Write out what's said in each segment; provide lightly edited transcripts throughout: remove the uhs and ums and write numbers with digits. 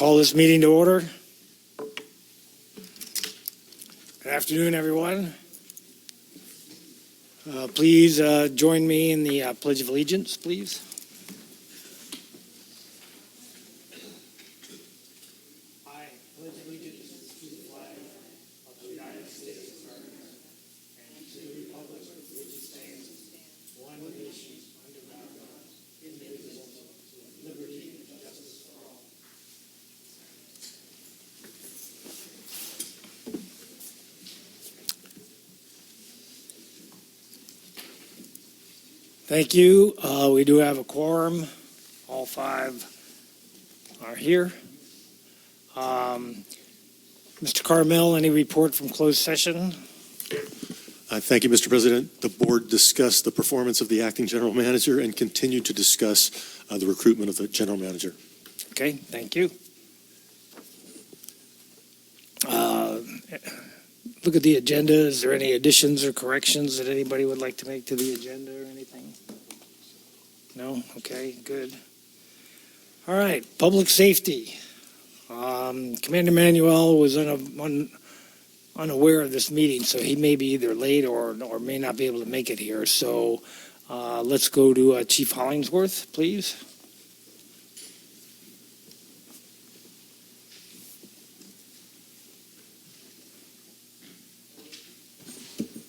Call this meeting to order. Good afternoon, everyone. Please join me in the Pledge of Allegiance, please. I pledge allegiance to the flag of the United States of America and to the republic for which it stands, one nation, under God, indivisible, with liberty and justice for all. Thank you. We do have a quorum. All five are here. Mr. Carmel, any report from closed session? Thank you, Mr. President. The board discussed the performance of the acting general manager and continued to discuss the recruitment of the general manager. Okay, thank you. Look at the agenda. Is there any additions or corrections that anybody would like to make to the agenda or anything? No? Okay, good. All right, public safety. Commander Manuel was unaware of this meeting, so he may be either late or may not be able to make it here. So let's go to Chief Hollingsworth, please.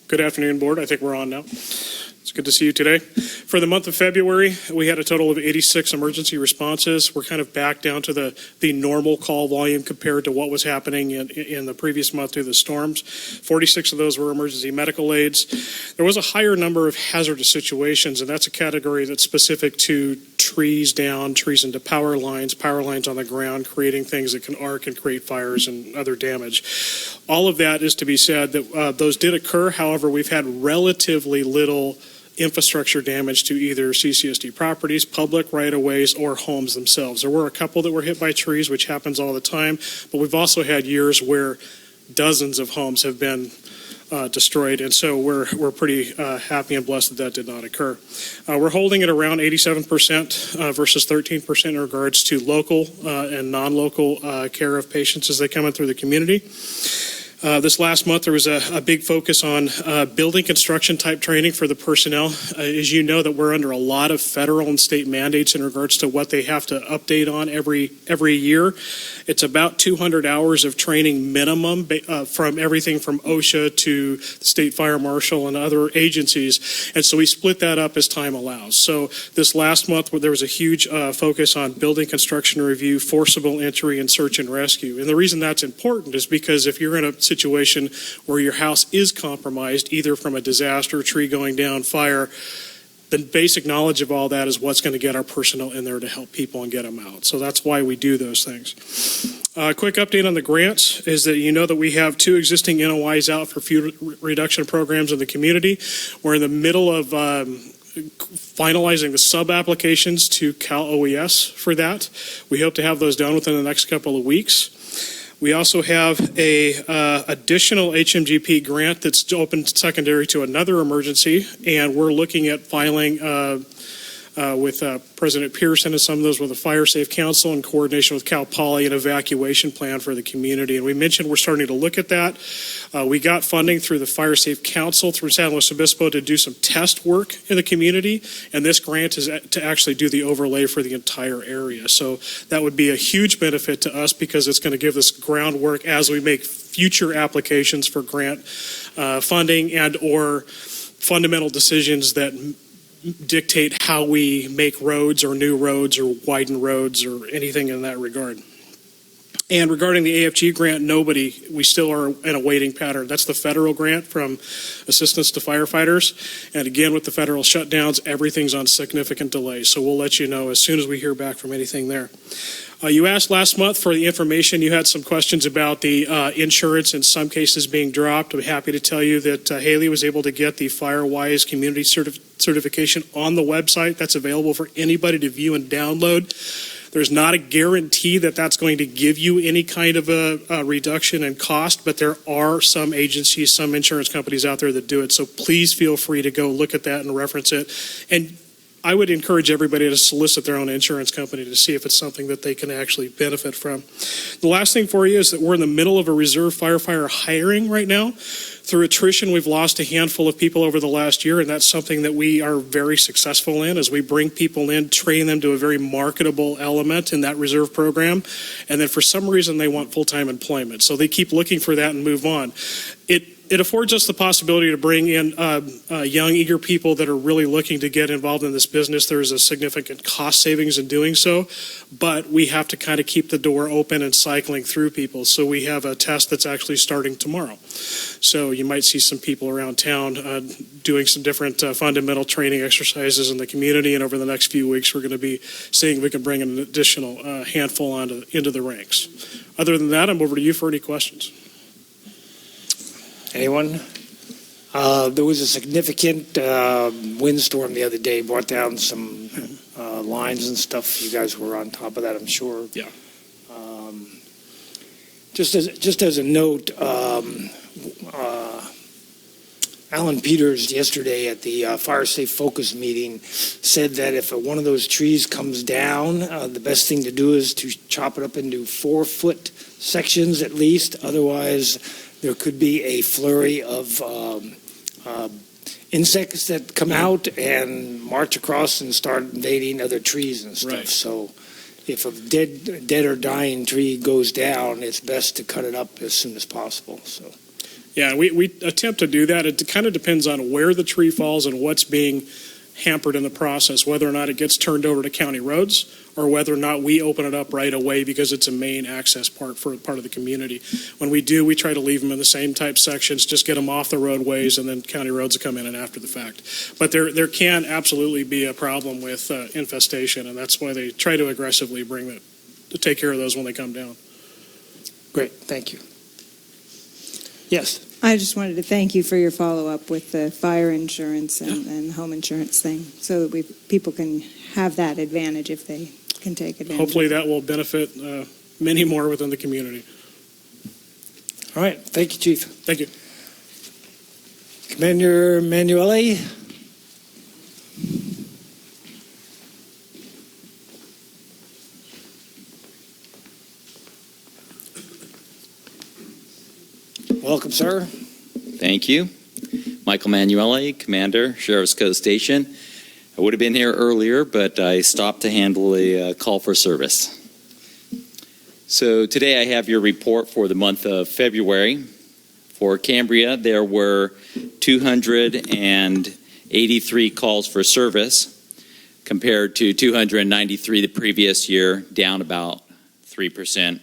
Good afternoon, Board. I think we're on now. It's good to see you today. For the month of February, we had a total of 86 emergency responses. We're kind of back down to the normal call volume compared to what was happening in the previous month through the storms. 46 of those were emergency medical aids. There was a higher number of hazardous situations, and that's a category that's specific to trees down, trees into power lines on the ground, creating things that can arc and create fires and other damage. All of that is to be said that those did occur. However, we've had relatively little infrastructure damage to either CSD properties, public right-of-ways, or homes themselves. There were a couple that were hit by trees, which happens all the time, but we've also had years where dozens of homes have been destroyed, and so we're pretty happy and blessed that did not occur. We're holding it around 87% versus 13% in regards to local and non-local care of patients as they come in through the community. This last month, there was a big focus on building construction type training for the personnel. As you know, that we're under a lot of federal and state mandates in regards to what they have to update on every year. It's about 200 hours of training minimum from everything from OSHA to the State Fire Marshal and other agencies. And so we split that up as time allows. So this last month, there was a huge focus on building construction review, forcible entry, and search and rescue. And the reason that's important is because if you're in a situation where your house is compromised, either from a disaster, tree going down, fire, the basic knowledge of all that is what's going to get our personnel in there to help people and get them out. So that's why we do those things. Quick update on the grants is that you know that we have 2 existing NOIs out for fuel reduction programs in the community. We're in the middle of finalizing the sub-applications to Cal OES for that. We hope to have those done within the next couple of weeks. We also have a additional HMGP grant that's open secondary to another emergency, and we're looking at filing with President Pearson and some of those with the Fire Safe Council in coordination with Cal Poly, an evacuation plan for the community. And we mentioned we're starting to look at that. We got funding through the Fire Safe Council through San Luis Obispo to do some test work in the community, and this grant is to actually do the overlay for the entire area. So that would be a huge benefit to us because it's going to give us groundwork as we make future applications for grant funding and or fundamental decisions that dictate how we make roads or new roads or widen roads or anything in that regard. And regarding the AFG grant, we still are in a waiting pattern. That's the federal grant from Assistance to Firefighters. And again, with the federal shutdowns, everything's on significant delay. So we'll let you know as soon as we hear back from anything there. You asked last month for the information. You had some questions about the insurance in some cases being dropped. I'm happy to tell you that Haley was able to get the FireWise community certification on the website. That's available for anybody to view and download. There's not a guarantee that that's going to give you any kind of a reduction in cost, but there are some agencies, some insurance companies out there that do it. So please feel free to go look at that and reference it. And I would encourage everybody to solicit their own insurance company to see if it's something that they can actually benefit from. The last thing for you is that we're in the middle of a reserve firefighter hiring right now. Through attrition, we've lost a handful of people over the last year, and that's something that we are very successful in as we bring people in, train them to a very marketable element in that reserve program, and then for some reason they want full-time employment. So they keep looking for that and move on. It affords us the possibility to bring in young, eager people that are really looking to get involved in this business. There's a significant cost savings in doing so, but we have to kind of keep the door open and cycling through people. So we have a test that's actually starting tomorrow. So you might see some people around town doing some different fundamental training exercises in the community, and over the next few weeks we're going to be seeing if we can bring an additional handful into the ranks. Other than that, I'm over to you for any questions. Anyone? There was a significant windstorm the other day, brought down some lines and stuff. You guys were on top of that, I'm sure. Yeah. Just as a note, Alan Peters yesterday at the Fire Safe Focus meeting said that if one of those trees comes down, the best thing to do is to chop it up into 4-foot sections at least. Otherwise, there could be a flurry of insects that come out and march across and start invading other trees and stuff. Right. So if a dead or dying tree goes down, it's best to cut it up as soon as possible. So. Yeah, we attempt to do that. It kind of depends on where the tree falls and what's being hampered in the process, whether or not it gets turned over to county roads or whether or not we open it up right away because it's a main access part for part of the community. When we do, we try to leave them in the same type sections, just get them off the roadways, and then county roads will come in and after the fact. But there can absolutely be a problem with infestation, and that's why they try to aggressively to take care of those when they come down. Great, thank you. Yes. I just wanted to thank you for your follow-up with the fire insurance and home insurance thing, so that people can have that advantage if they can take advantage. Hopefully that will benefit many more within the community. All right, thank you, Chief. Thank you. Commander Manuele. Welcome, sir. Thank you. Michael Manuele, Commander, Sheriff's Coast Station. I would have been here earlier, but I stopped to handle a call for service. So today I have your report for the month of February. For Cambria, there were 283 calls for service compared to 293 the previous year, down about 3%.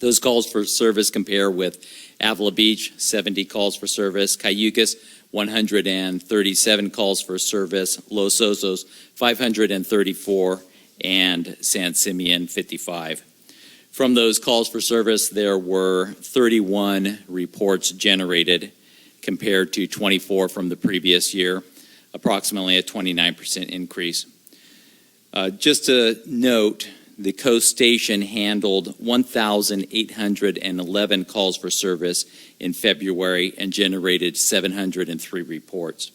Those calls for service compare with Avila Beach, 70 calls for service, Cayucas, 137 calls for service, Los Osos, 534, and San Simeon, 55. From those calls for service, there were 31 reports generated compared to 24 from the previous year, approximately a 29% increase. Just to note, the Coast Station handled 1,811 calls for service in February and generated 703 reports.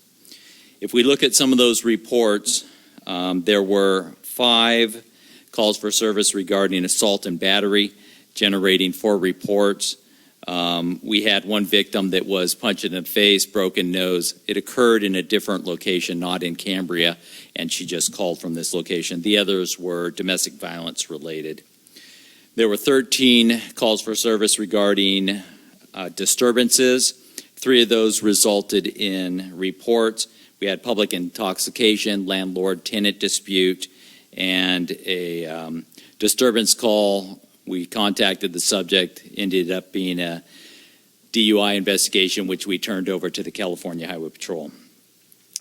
If we look at some of those reports, there were 5 calls for service regarding assault and battery, generating 4 reports. We had one victim that was punched in the face, broken nose. It occurred in a different location, not in Cambria, and she just called from this location. The others were domestic violence related. There were 13 calls for service regarding disturbances. 3 of those resulted in reports. We had public intoxication, landlord-tenant dispute, and a disturbance call. We contacted the subject, ended up being a DUI investigation, which we turned over to the California Highway Patrol.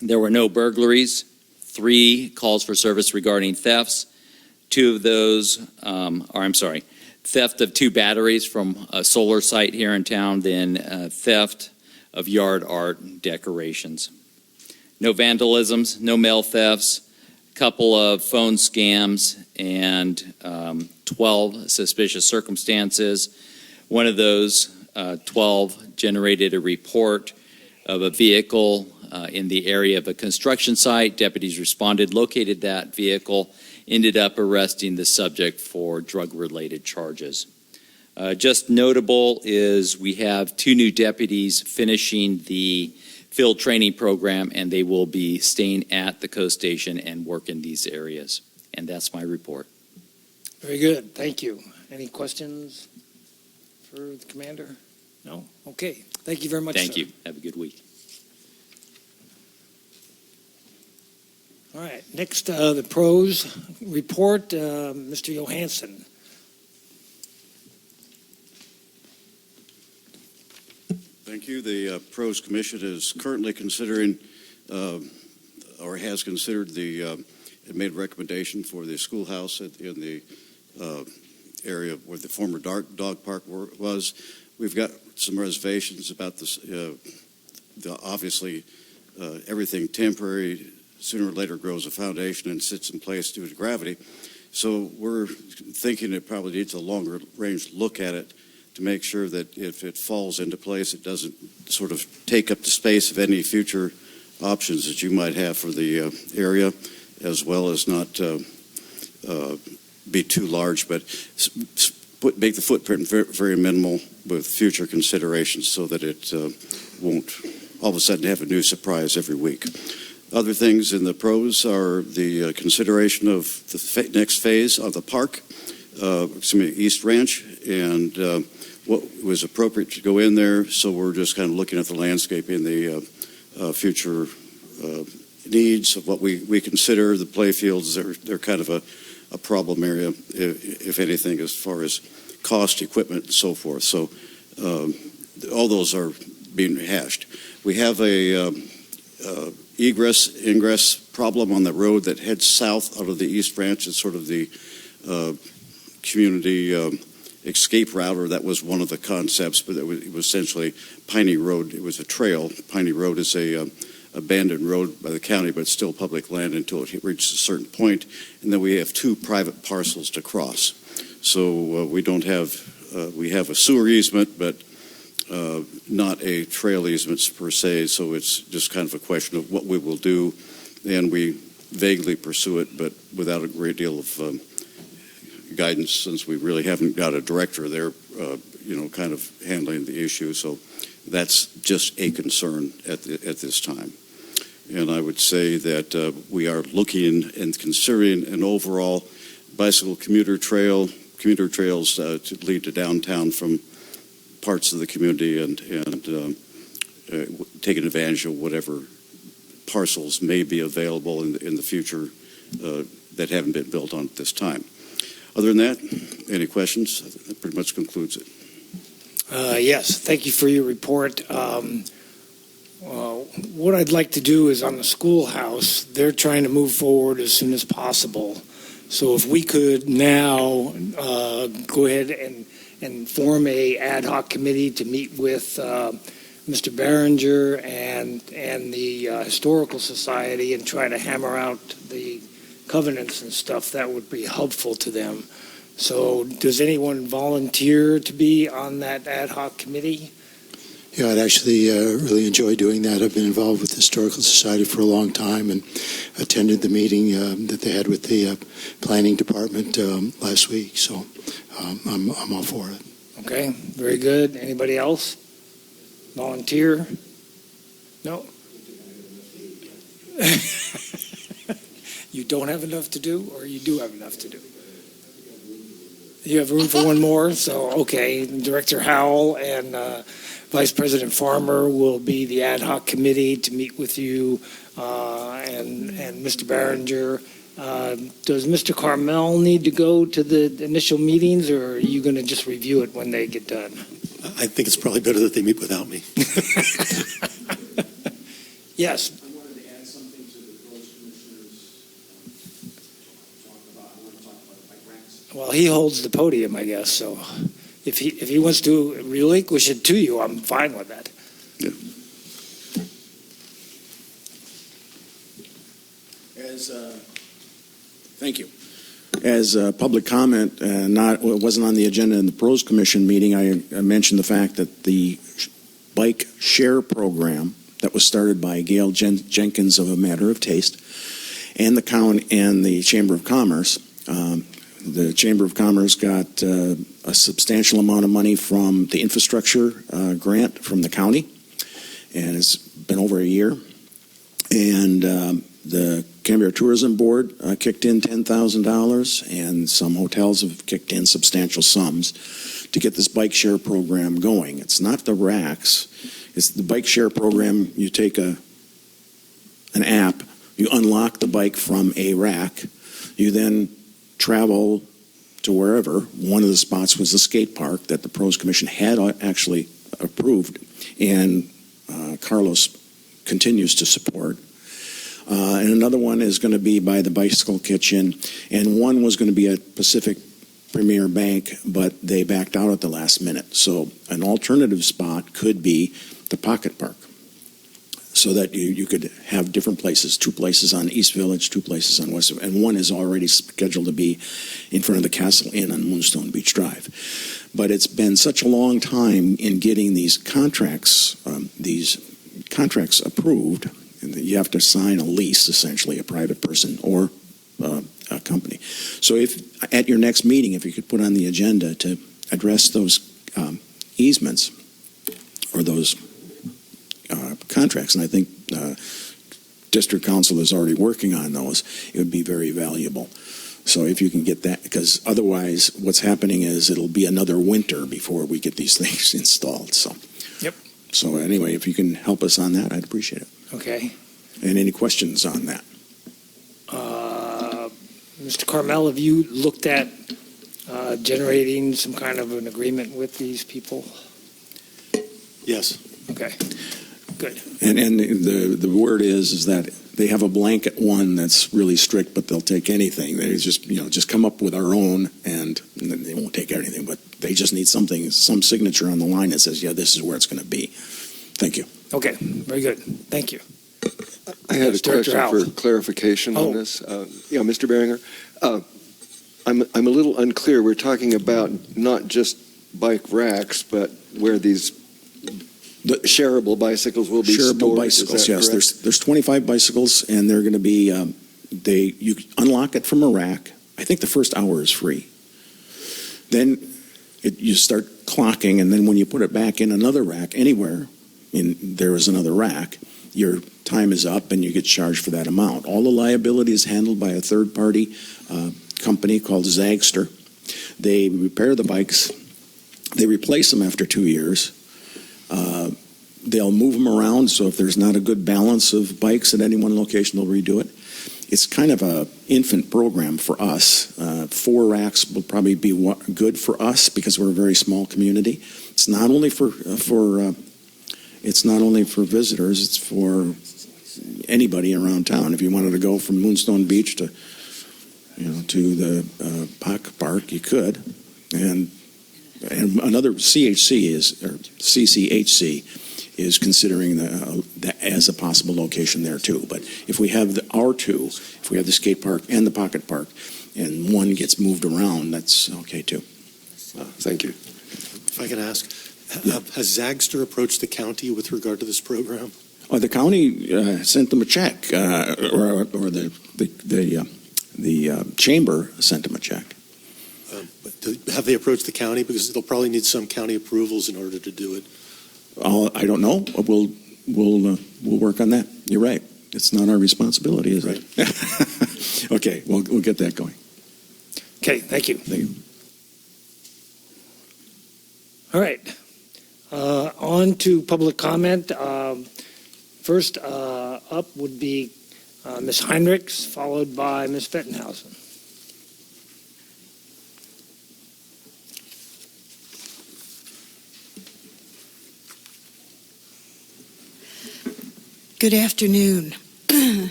There were no burglaries, 3 calls for service regarding thefts. 2 of those, theft of 2 batteries from a solar site here in town, then theft of yard art decorations. No vandalisms, no mail thefts, a couple of phone scams, and 12 suspicious circumstances. One of those 12 generated a report of a vehicle in the area of a construction site. Deputies responded, located that vehicle, ended up arresting the subject for drug-related charges. Just notable is we have 2 new deputies finishing the field training program, and they will be staying at the coast station and work in these areas. And that's my report. Very good. Thank you. Any questions for the commander? No? Okay. Thank you very much, Thank sir. you. Have a good week. All right. Next, the pros report, Mr. Johansson. Thank you. The Pros Commission is currently considering, or has considered it made a recommendation for the schoolhouse in the area where the former dog park was. We've got some reservations about this. Obviously, everything temporary sooner or later grows a foundation and sits in place due to gravity. So we're thinking it probably needs a longer range look at it to make sure that if it falls into place, it doesn't sort of take up the space of any future options that you might have for the area, as well as not be too large, but make the footprint very, very minimal with future considerations so that it won't all of a sudden have a new surprise every week. Other things in the pros are the consideration of the next phase of the park, East Ranch, and what was appropriate to go in there. So we're just kind of looking at the landscaping, the future needs of what we consider the play fields. They're kind of a problem area, if anything, as far as cost, equipment, and so forth. So all those are being hashed. We have a ingress problem on the road that heads south out of the East Ranch. It's sort of the community escape route, or that was one of the concepts, but it was essentially Piney Road. It was a trail. Piney Road is a abandoned road by the county, but it's still public land until it reaches a certain point. And then we have 2 private parcels to cross. So we don't have, we have a sewer easement, but not a trail easement per se. So it's just kind of a question of what we will do. And we vaguely pursue it, but without a great deal of guidance, since we really haven't got a director there, kind of handling the issue. So that's just a concern at this time. And I would say that we are looking and considering an overall bicycle commuter trails to lead to downtown from parts of the community, and taking advantage of whatever parcels may be available in the future that haven't been built on at this time. Other than that, any questions? That pretty much concludes it. Yes, thank you for your report. What I'd like to do is on the schoolhouse, they're trying to move forward as soon as possible. So if we could now go ahead and form a ad hoc committee to meet with Mr. Behringer and the Historical Society and try to hammer out the covenants and stuff, that would be helpful to them. So does anyone volunteer to be on that ad hoc committee? Yeah, I'd actually really enjoy doing that. I've been involved with the Historical Society for a long time and attended the meeting that they had with the planning department last week. So I'm all for it. Okay, very good. Anybody else? Volunteer? No? You don't have enough to do, or you do have enough to do? You have room for one more? So, okay, Director Howell and Vice President Farmer will be the ad hoc committee to meet with you and Mr. Behringer. Does Mr. Carmel need to go to the initial meetings, or are you going to just review it when they get done? I think it's probably better that they meet without me. Yes. I wanted to add something to the Pros Commissioners I want to talk about bike racks. Well, he holds the podium, I guess. So if he wants to relinquish it to you, I'm fine with that. Yeah. Thank you. As public comment, it wasn't on the agenda in the Pros Commission meeting, I mentioned the fact that the bike share program that was started by Gail Jenkins of A Matter of Taste, and the county and the Chamber of Commerce. The Chamber of Commerce got a substantial amount of money from the infrastructure grant from the county, and it's been over a year. And the Cambria Tourism Board kicked in $10,000, and some hotels have kicked in substantial sums to get this bike share program going. It's not the racks. It's the bike share program. You take an app, you unlock the bike from a rack, you then travel to wherever. One of the spots was the skate park that the Pros Commission had actually approved, and Carlos continues to support. And another one is going to be by the Bicycle Kitchen, and one was going to be at Pacific Premier Bank, but they backed out at the last minute. So an alternative spot could be the Pocket Park, so that you could have different places, 2 places on East Village, 2 places on West, and one is already scheduled to be in front of the Castle Inn on Moonstone Beach Drive. But it's been such a long time in getting these contracts approved. You have to sign a lease, essentially, a private person or a company. So if at your next meeting, if you could put on the agenda to address those easements or those contracts, and I think District Council is already working on those, it would be very valuable. So if you can get that, because otherwise what's happening is it'll be another winter before we get these things installed. So, Yep. So anyway, if you can help us on that, I'd appreciate it. Okay. And any questions on that? Mr. Carmel, have you looked at generating some kind of an agreement with these people? Yes. Okay, good. And the word is that they have a blanket one that's really strict, but they'll take anything. They just come up with our own, and they won't take anything, but they just need something, some signature on the line that says, yeah, this is where it's going to be. Thank you. Okay, very good. Thank you. I had a Director question Howe. for clarification on Oh. this. Mr. Behringer, I'm a little unclear. We're talking about not just bike racks, but where these shareable bicycles will be stored. Shareable bicycles, Is that yes. correct? There's 25 bicycles, and they're going to be, you unlock it from a rack. I think the first hour is free. Then you start clocking, and then when you put it back in another rack anywhere, there is another rack, your time is up and you get charged for that amount. All the liability is handled by a third-party company called Zagster. They repair the bikes. They replace them after 2 years. They'll move them around, so if there's not a good balance of bikes at any one location, they'll redo it. It's kind of an infant program for us. 4 racks will probably be good for us because we're a very small community. It's not only for visitors, it's for anybody around town. If you wanted to go from Moonstone Beach to the Pocket Park, you could. And another CCHC is considering that as a possible location there too. But if we have our two, if we have the skate park and the Pocket Park, and one gets moved around, that's okay too. Thank you. If I can ask, has Zagster approached the county with regard to this program? Oh, the county sent them a check, or the chamber sent them a check. Have they approached the county? Because they'll probably need some county approvals in order to do it. I don't know. We'll work on that. You're right. It's not our responsibility, is it? Okay, we'll get that going. Okay, thank you. Thank you. All right. On to public comment. First up would be Ms. Heinrichs, followed by Ms. Fettenhausen. Good afternoon.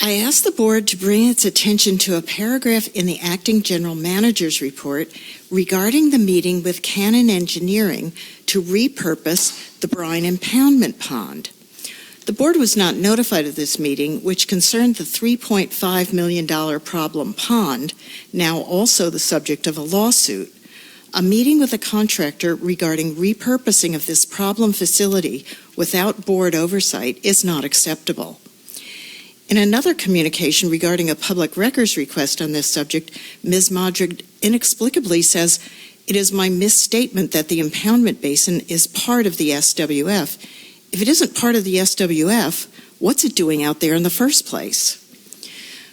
I asked the board to bring its attention to a paragraph in the acting general manager's report regarding the meeting with Cannon Engineering to repurpose the brine impoundment pond. The board was not notified of this meeting, which concerned the $3.5 million problem pond, now also the subject of a lawsuit. A meeting with a contractor regarding repurposing of this problem facility without board oversight is not acceptable. In another communication regarding a public records request on this subject, Ms. Madrid inexplicably says, "It is my misstatement that the impoundment basin is part of the SWF. If it isn't part of the SWF, what's it doing out there in the first place?"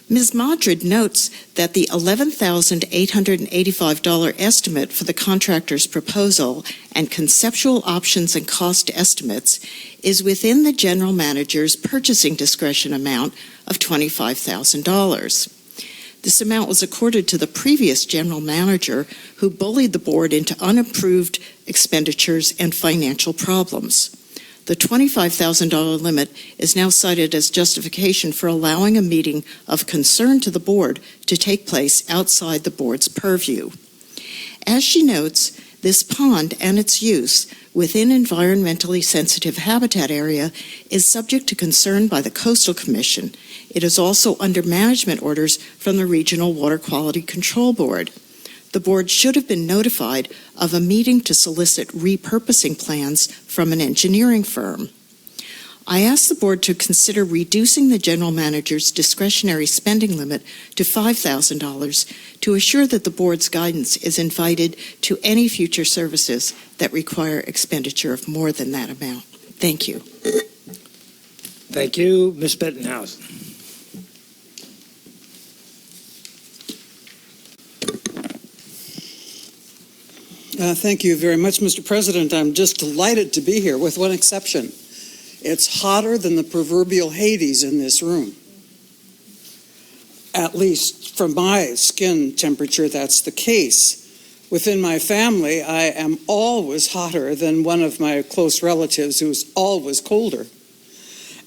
Ms. Madrid notes that the $11,885 estimate for the contractor's proposal and conceptual options and cost estimates is within the general manager's purchasing discretion amount of $25,000. This amount was accorded to the previous general manager, who bullied the board into unapproved expenditures and financial problems. The $25,000 limit is now cited as justification for allowing a meeting of concern to the board to take place outside the board's purview. As she notes, this pond and its use within environmentally sensitive habitat area is subject to concern by the Coastal Commission. It is also under management orders from the Regional Water Quality Control Board. The board should have been notified of a meeting to solicit repurposing plans from an engineering firm. I asked the board to consider reducing the general manager's discretionary spending limit to $5,000 to assure that the board's guidance is invited to any future services that require expenditure of more than that amount. Thank you. Thank you. Ms. Bettenhausen. Thank you very much, Mr. President. I'm just delighted to be here, with one exception. It's hotter than the proverbial Hades in this room. At least from my skin temperature, that's the case. Within my family, I am always hotter than one of my close relatives who's always colder.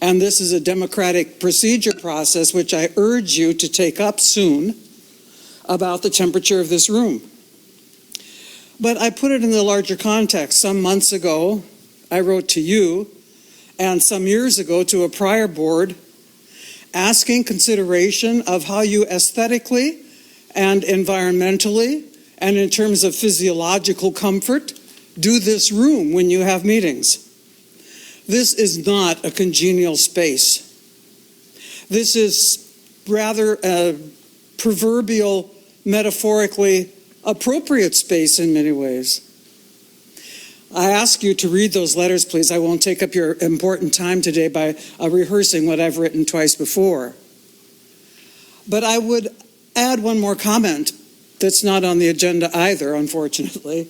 And this is a democratic procedure process which I urge you to take up soon about the temperature of this room. But I put it in the larger context. Some months ago, I wrote to you, and some years ago to a prior board, asking consideration of how you aesthetically and environmentally and in terms of physiological comfort do this room when you have meetings. This is not a congenial space. This is rather a proverbial, metaphorically appropriate space in many ways. I ask you to read those letters, please. I won't take up your important time today by rehearsing what I've written twice before. But I would add one more comment that's not on the agenda either, unfortunately.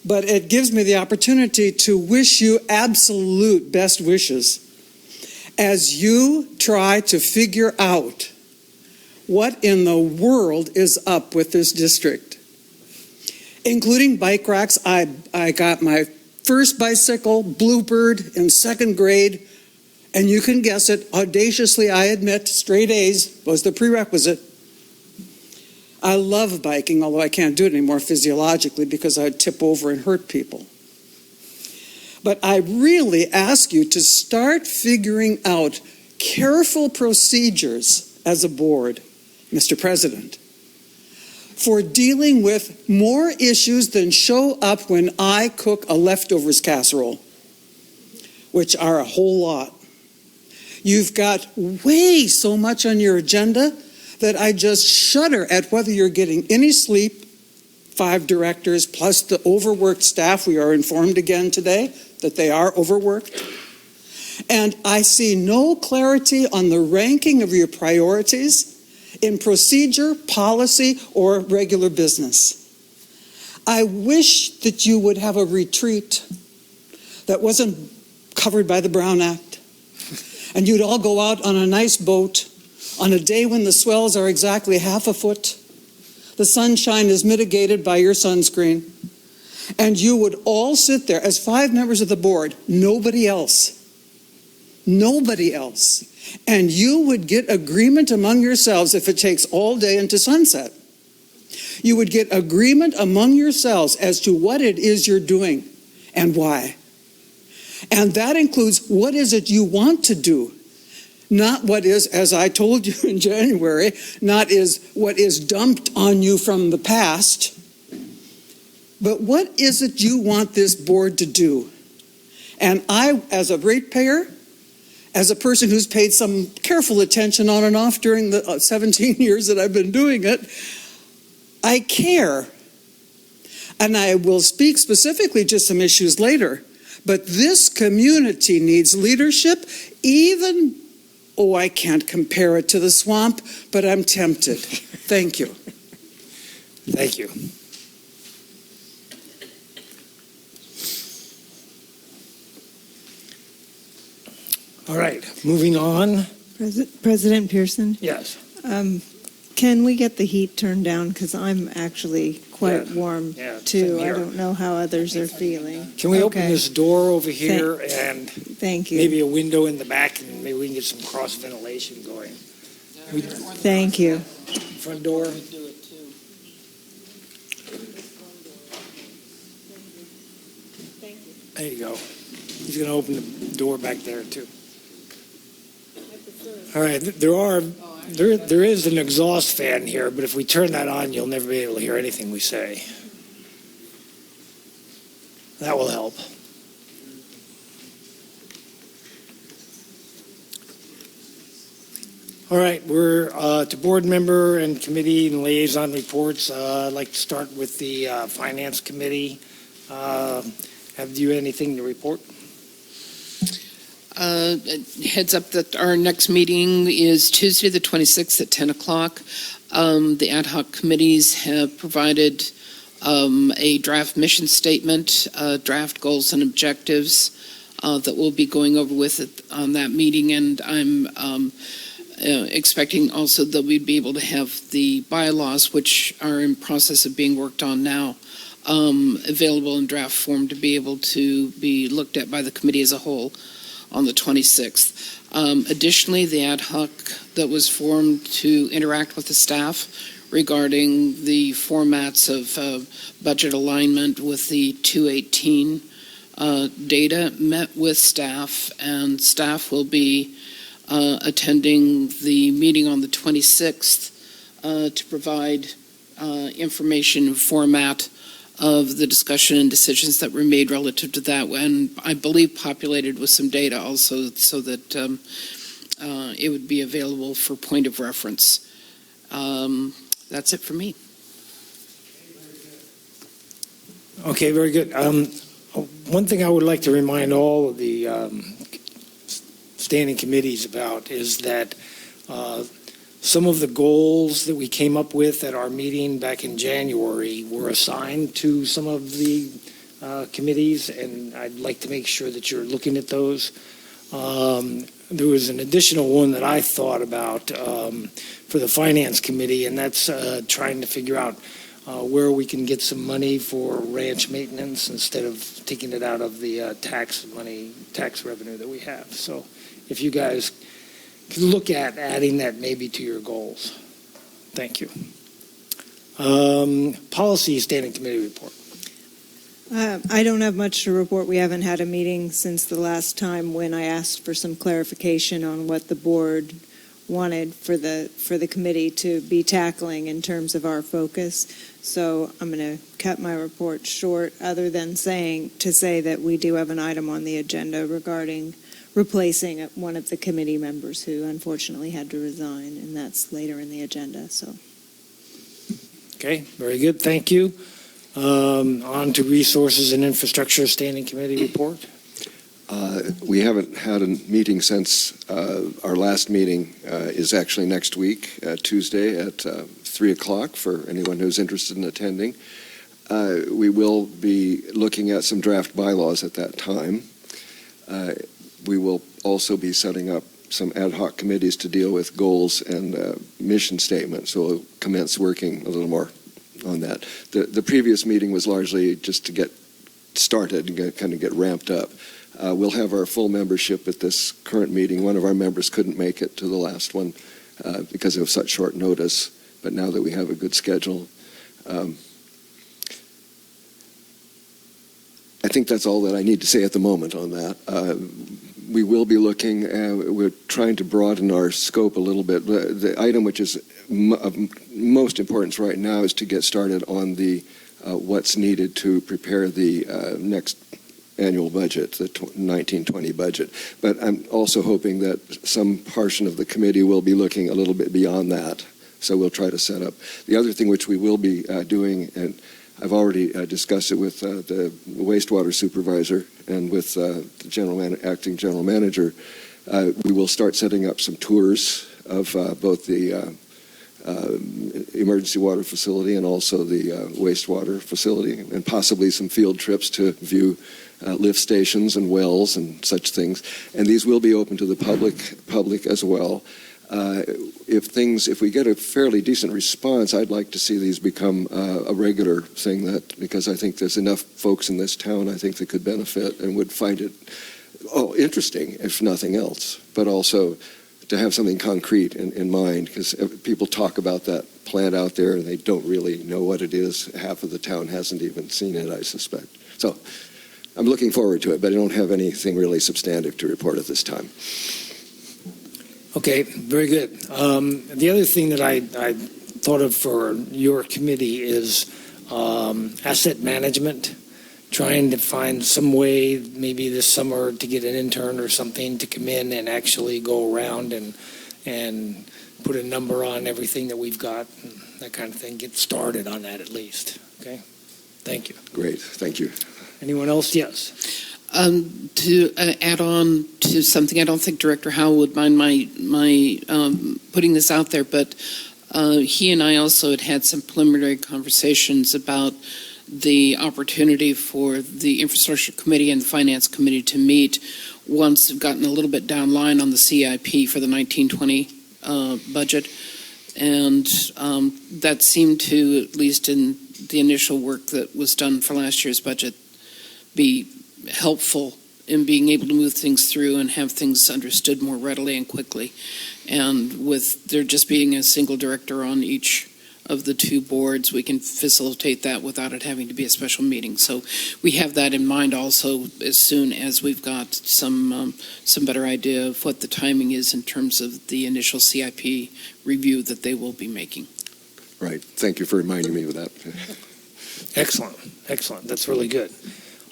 But it gives me the opportunity to wish you absolute best wishes as you try to figure out what in the world is up with this district. Including bike racks. I got my first bicycle, Bluebird, in second grade, and you can guess it, audaciously I admit, straight A's was the prerequisite. I love biking, although I can't do it anymore physiologically because I'd tip over and hurt people. But I really ask you to start figuring out careful procedures as a board, Mr. President, for dealing with more issues than show up when I cook a leftovers casserole, which are a whole lot. You've got way so much on your agenda that I just shudder at whether you're getting any sleep. 5 directors plus the overworked staff. We are informed again today that they are overworked. And I see no clarity on the ranking of your priorities in procedure, policy, or regular business. I wish that you would have a retreat that wasn't covered by the Brown Act, and you'd all go out on a nice boat on a day when the swells are exactly half a foot, the sunshine is mitigated by your sunscreen, and you would all sit there as 5 members of the board, nobody else, and you would get agreement among yourselves if it takes all day into sunset. You would get agreement among yourselves as to what it is you're doing and why. And that includes what is it you want to do, not what is, as I told you in January, not is what is dumped on you from the past, but what is it you want this board to do? And I, as a ratepayer, as a person who's paid some careful attention on and off during the 17 years that I've been doing it, I care. And I will speak specifically to some issues later. But this community needs leadership, even, I can't compare it to the swamp, but I'm tempted. Thank you. Thank you. All right, moving on. President Pearson, Yes. can we get the heat turned down? Because I'm actually quite warm Yeah, too. same I here. don't know how others are feeling. Can we open Okay. this door over here and Thank you. maybe a window in the back, and maybe we can get some cross ventilation going? Thank you. Front door. There you go. He's going to open the door back there too. All right, there is an exhaust fan here, but if we turn that on, you'll never be able to hear anything we say. That will help. All right, we're to board member and committee and liaison reports. I'd like to start with the Finance Committee. Have you anything to report? Heads up that our next meeting is Tuesday, the 26th at 10 o'clock. The ad hoc committees have provided a draft mission statement, draft goals and objectives that we'll be going over with it on that meeting. And I'm expecting also that we'd be able to have the bylaws, which are in process of being worked on now, available in draft form to be able to be looked at by the committee as a whole on the 26th. Additionally, the ad hoc that was formed to interact with the staff regarding the formats of budget alignment with the 218 data met with staff, and staff will be attending the meeting on the 26th to provide information and format of the discussion and decisions that were made relative to that, and I believe populated with some data also so that it would be available for point of reference. That's it for me. Okay, very good. One thing I would like to remind all of the standing committees about is that some of the goals that we came up with at our meeting back in January were assigned to some of the committees, and I'd like to make sure that you're looking at those. There was an additional one that I thought about for the Finance Committee, and that's trying to figure out where we can get some money for ranch maintenance instead of taking it out of the tax revenue that we have. So if you guys could look at adding that maybe to your goals. Thank you. Policy Standing Committee report. I don't have much to report. We haven't had a meeting since the last time when I asked for some clarification on what the board wanted for the committee to be tackling in terms of our focus. So I'm going to cut my report short, other than say that we do have an item on the agenda regarding replacing one of the committee members who unfortunately had to resign, and that's later in the agenda. So. Okay, very good. Thank you. On to Resources and Infrastructure Standing Committee report. We haven't had a meeting since our last meeting is actually next week, Tuesday at 3 o'clock for anyone who's interested in attending. We will be looking at some draft bylaws at that time. We will also be setting up some ad hoc committees to deal with goals and mission statements, so we'll commence working a little more on that. The previous meeting was largely just to get started and kind of get ramped up. We'll have our full membership at this current meeting. One of our members couldn't make it to the last one because of such short notice, but now that we have a good schedule, I think that's all that I need to say at the moment on that. We will be looking, we're trying to broaden our scope a little bit. The item which is of most importance right now is to get started on the what's needed to prepare the next annual budget, the 1920 budget. But I'm also hoping that some portion of the committee will be looking a little bit beyond that. So we'll try to set up. The other thing which we will be doing, and I've already discussed it with the wastewater supervisor and with the acting general manager, we will start setting up some tours of both the emergency water facility and also the wastewater facility, and possibly some field trips to view lift stations and wells and such things. And these will be open to the public as well. If we get a fairly decent response, I'd like to see these become a regular thing, because I think there's enough folks in this town, I think, that could benefit and would find it interesting, if nothing else, but also to have something concrete in mind, because people talk about that plant out there and they don't really know what it is. Half of the town hasn't even seen it, I suspect. So I'm looking forward to it, but I don't have anything really substantive to report at this time. Okay, very good. The other thing that I thought of for your committee is asset management, trying to find some way maybe this summer to get an intern or something to come in and actually go around and put a number on everything that we've got, and that kind of thing. Get started on that at least. Okay, thank you. Great, thank you. Anyone else? Yes. To add on to something, I don't think Director Howell would mind my putting this out there, but he and I also had some preliminary conversations about the opportunity for the Infrastructure Committee and the Finance Committee to meet once they've gotten a little bit down line on the CIP for the 1920 budget. And that seemed to, at least in the initial work that was done for last year's budget, be helpful in being able to move things through and have things understood more readily and quickly. And with there just being a single director on each of the two boards, we can facilitate that without it having to be a special meeting. So we have that in mind also as soon as we've got some better idea of what the timing is in terms of the initial CIP review that they will be making. Right. Thank you for reminding me of that. Excellent. Excellent. That's really good.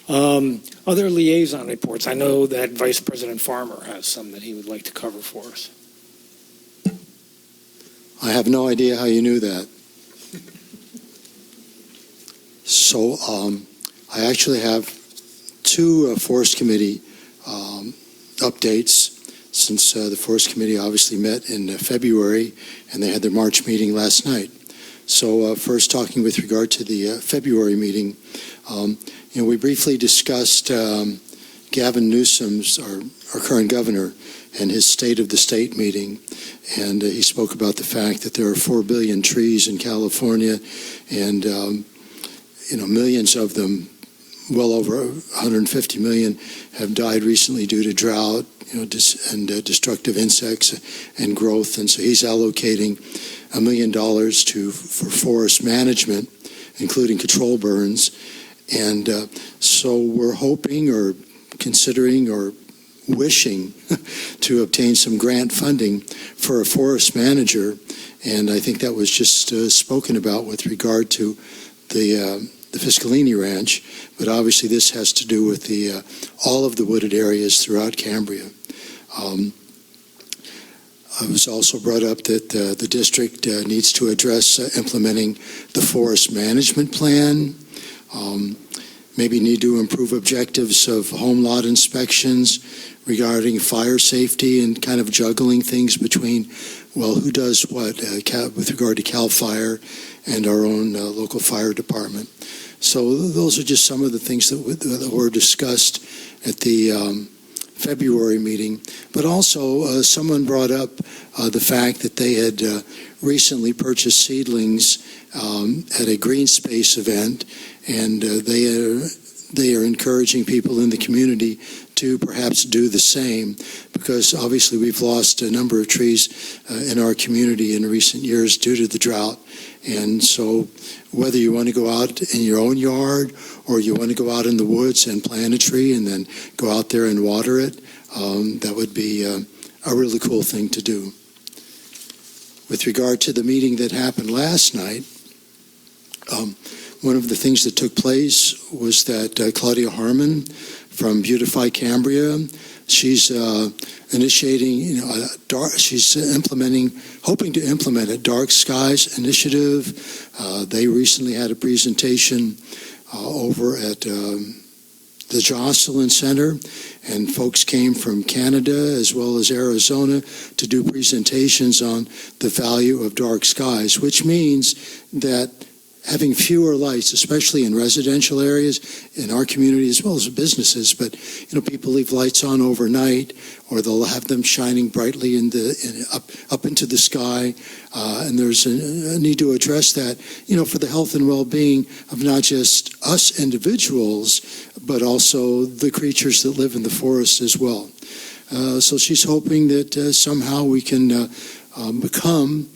Other liaison reports. I know that Vice President Farmer has some that he would like to cover for us. I have no idea how you knew that. So I actually have two Forest Committee updates, since the Forest Committee obviously met in February and they had their March meeting last night. So first, talking with regard to the February meeting, we briefly discussed Gavin Newsom's, our current governor, and his State of the State meeting. And he spoke about the fact that there are 4 billion trees in California, and millions of them, well over 150 million, have died recently due to drought, and destructive insects and growth. And so he's allocating $1 million for forest management, including control burns. And so we're hoping or considering or wishing to obtain some grant funding for a forest manager. And I think that was just spoken about with regard to the Fiscalini Ranch. But obviously this has to do with all of the wooded areas throughout Cambria. It was also brought up that the district needs to address implementing the forest management plan. Maybe need to improve objectives of home lot inspections regarding fire safety, and kind of juggling things between, well, who does what with regard to CAL FIRE and our own local fire department. So those are just some of the things that were discussed at the February meeting. But also someone brought up the fact that they had recently purchased seedlings at a green space event, and they are encouraging people in the community to perhaps do the same, because obviously we've lost a number of trees in our community in recent years due to the drought. And so whether you want to go out in your own yard or you want to go out in the woods and plant a tree and then go out there and water it, that would be a really cool thing to do. With regard to the meeting that happened last night, one of the things that took place was that Claudia Harmon from Beautify Cambria. She's initiating, she's hoping to implement a Dark Skies initiative. They recently had a presentation over at the Jocelyn Center, and folks came from Canada as well as Arizona to do presentations on the value of dark skies, which means that having fewer lights, especially in residential areas, in our community as well as businesses, but people leave lights on overnight, or they'll have them shining brightly up into the sky, and there's a need to address that, for the health and well-being of not just us individuals, but also the creatures that live in the forest as well. So she's hoping that somehow we can become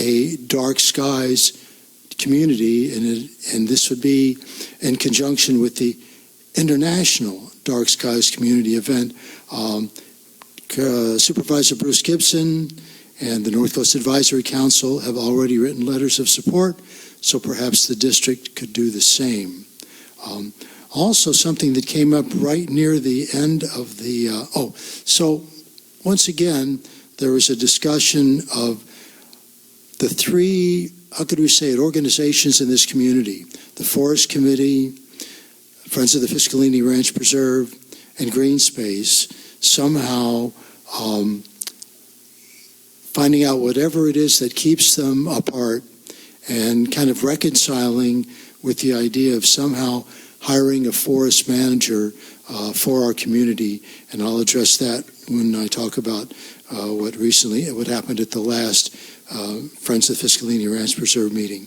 a dark skies community, and this would be in conjunction with the International Dark Skies Community event. Supervisor Bruce Gibson and the North Coast Advisory Council have already written letters of support, so perhaps the district could do the same. Also, something that came up right near the end of the, so once again, there was a discussion of the three, how could we say it, organizations in this community: the Forest Committee, Friends of the Fiscalini Ranch Preserve, and Green Space, somehow finding out whatever it is that keeps them apart and kind of reconciling with the idea of somehow hiring a forest manager for our community. And I'll address that when I talk about what happened at the last Friends of the Fiscalini Ranch Preserve meeting.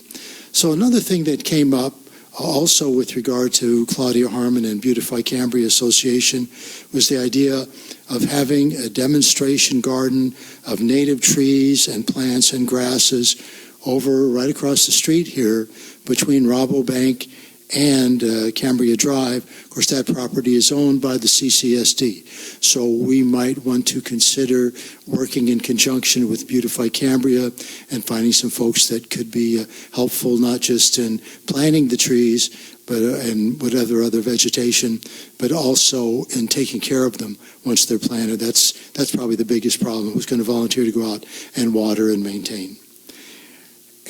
So another thing that came up also with regard to Claudia Harmon and Beautify Cambria Association was the idea of having a demonstration garden of native trees and plants and grasses right across the street here between Rabobank and Cambria Drive. Of course, that property is owned by the CCSD. So we might want to consider working in conjunction with Beautify Cambria and finding some folks that could be helpful, not just in planting the trees, and whatever other vegetation, but also in taking care of them once they're planted. That's probably the biggest problem. Who's going to volunteer to go out and water and maintain?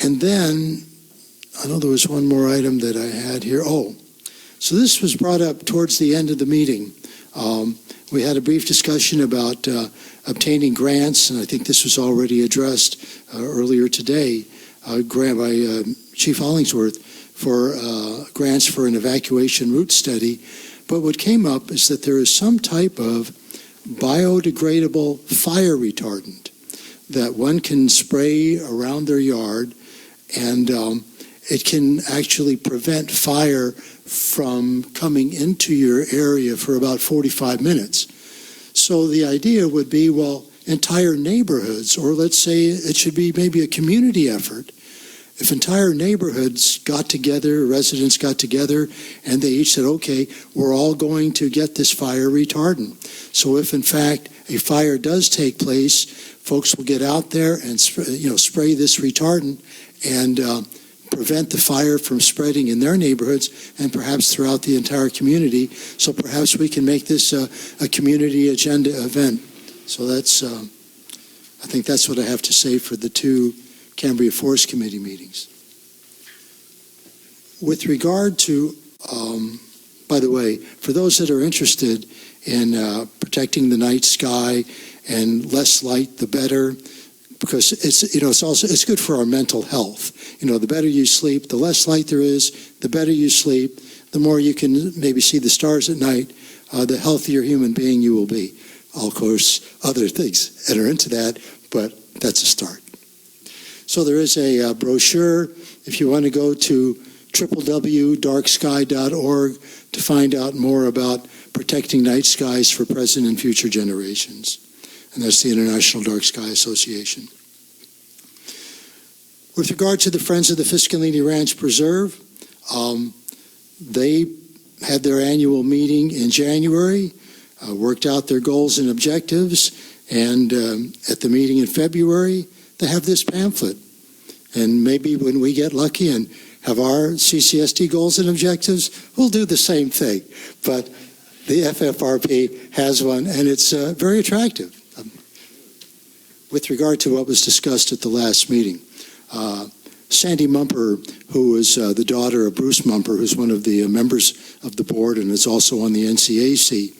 And then I know there was one more item that I had here. So this was brought up towards the end of the meeting. We had a brief discussion about obtaining grants, and I think this was already addressed earlier today, grant by Chief Hollingsworth for grants for an evacuation route study. But what came up is that there is some type of biodegradable fire retardant that one can spray around their yard, and it can actually prevent fire from coming into your area for about 45 minutes. So the idea would be, entire neighborhoods, or let's say it should be maybe a community effort. If entire neighborhoods got together, residents got together, and they each said, okay, we're all going to get this fire retardant. So if in fact a fire does take place, folks will get out there and spray this retardant and prevent the fire from spreading in their neighborhoods and perhaps throughout the entire community. So perhaps we can make this a community agenda event. So I think that's what I have to say for the two Cambria Forest Committee meetings. With regard to, by the way, for those that are interested in protecting the night sky and less light, the better, because it's good for our mental health. The better you sleep, the less light there is, the better you sleep, the more you can maybe see the stars at night, the healthier human being you will be. Of course, other things enter into that, but that's a start. So there is a brochure if you want to go to www.darksky.org to find out more about protecting night skies for present and future generations. And that's the International Dark Sky Association. With regard to the Friends of the Fiscalini Ranch Preserve, they had their annual meeting in January, worked out their goals and objectives, and at the meeting in February, they have this pamphlet. And maybe when we get lucky and have our CCSD goals and objectives, we'll do the same thing. But the FFRP has one, and it's very attractive. With regard to what was discussed at the last meeting, Sandy Mumper, who is the daughter of Bruce Mumper, who's one of the members of the board and is also on the NCAC,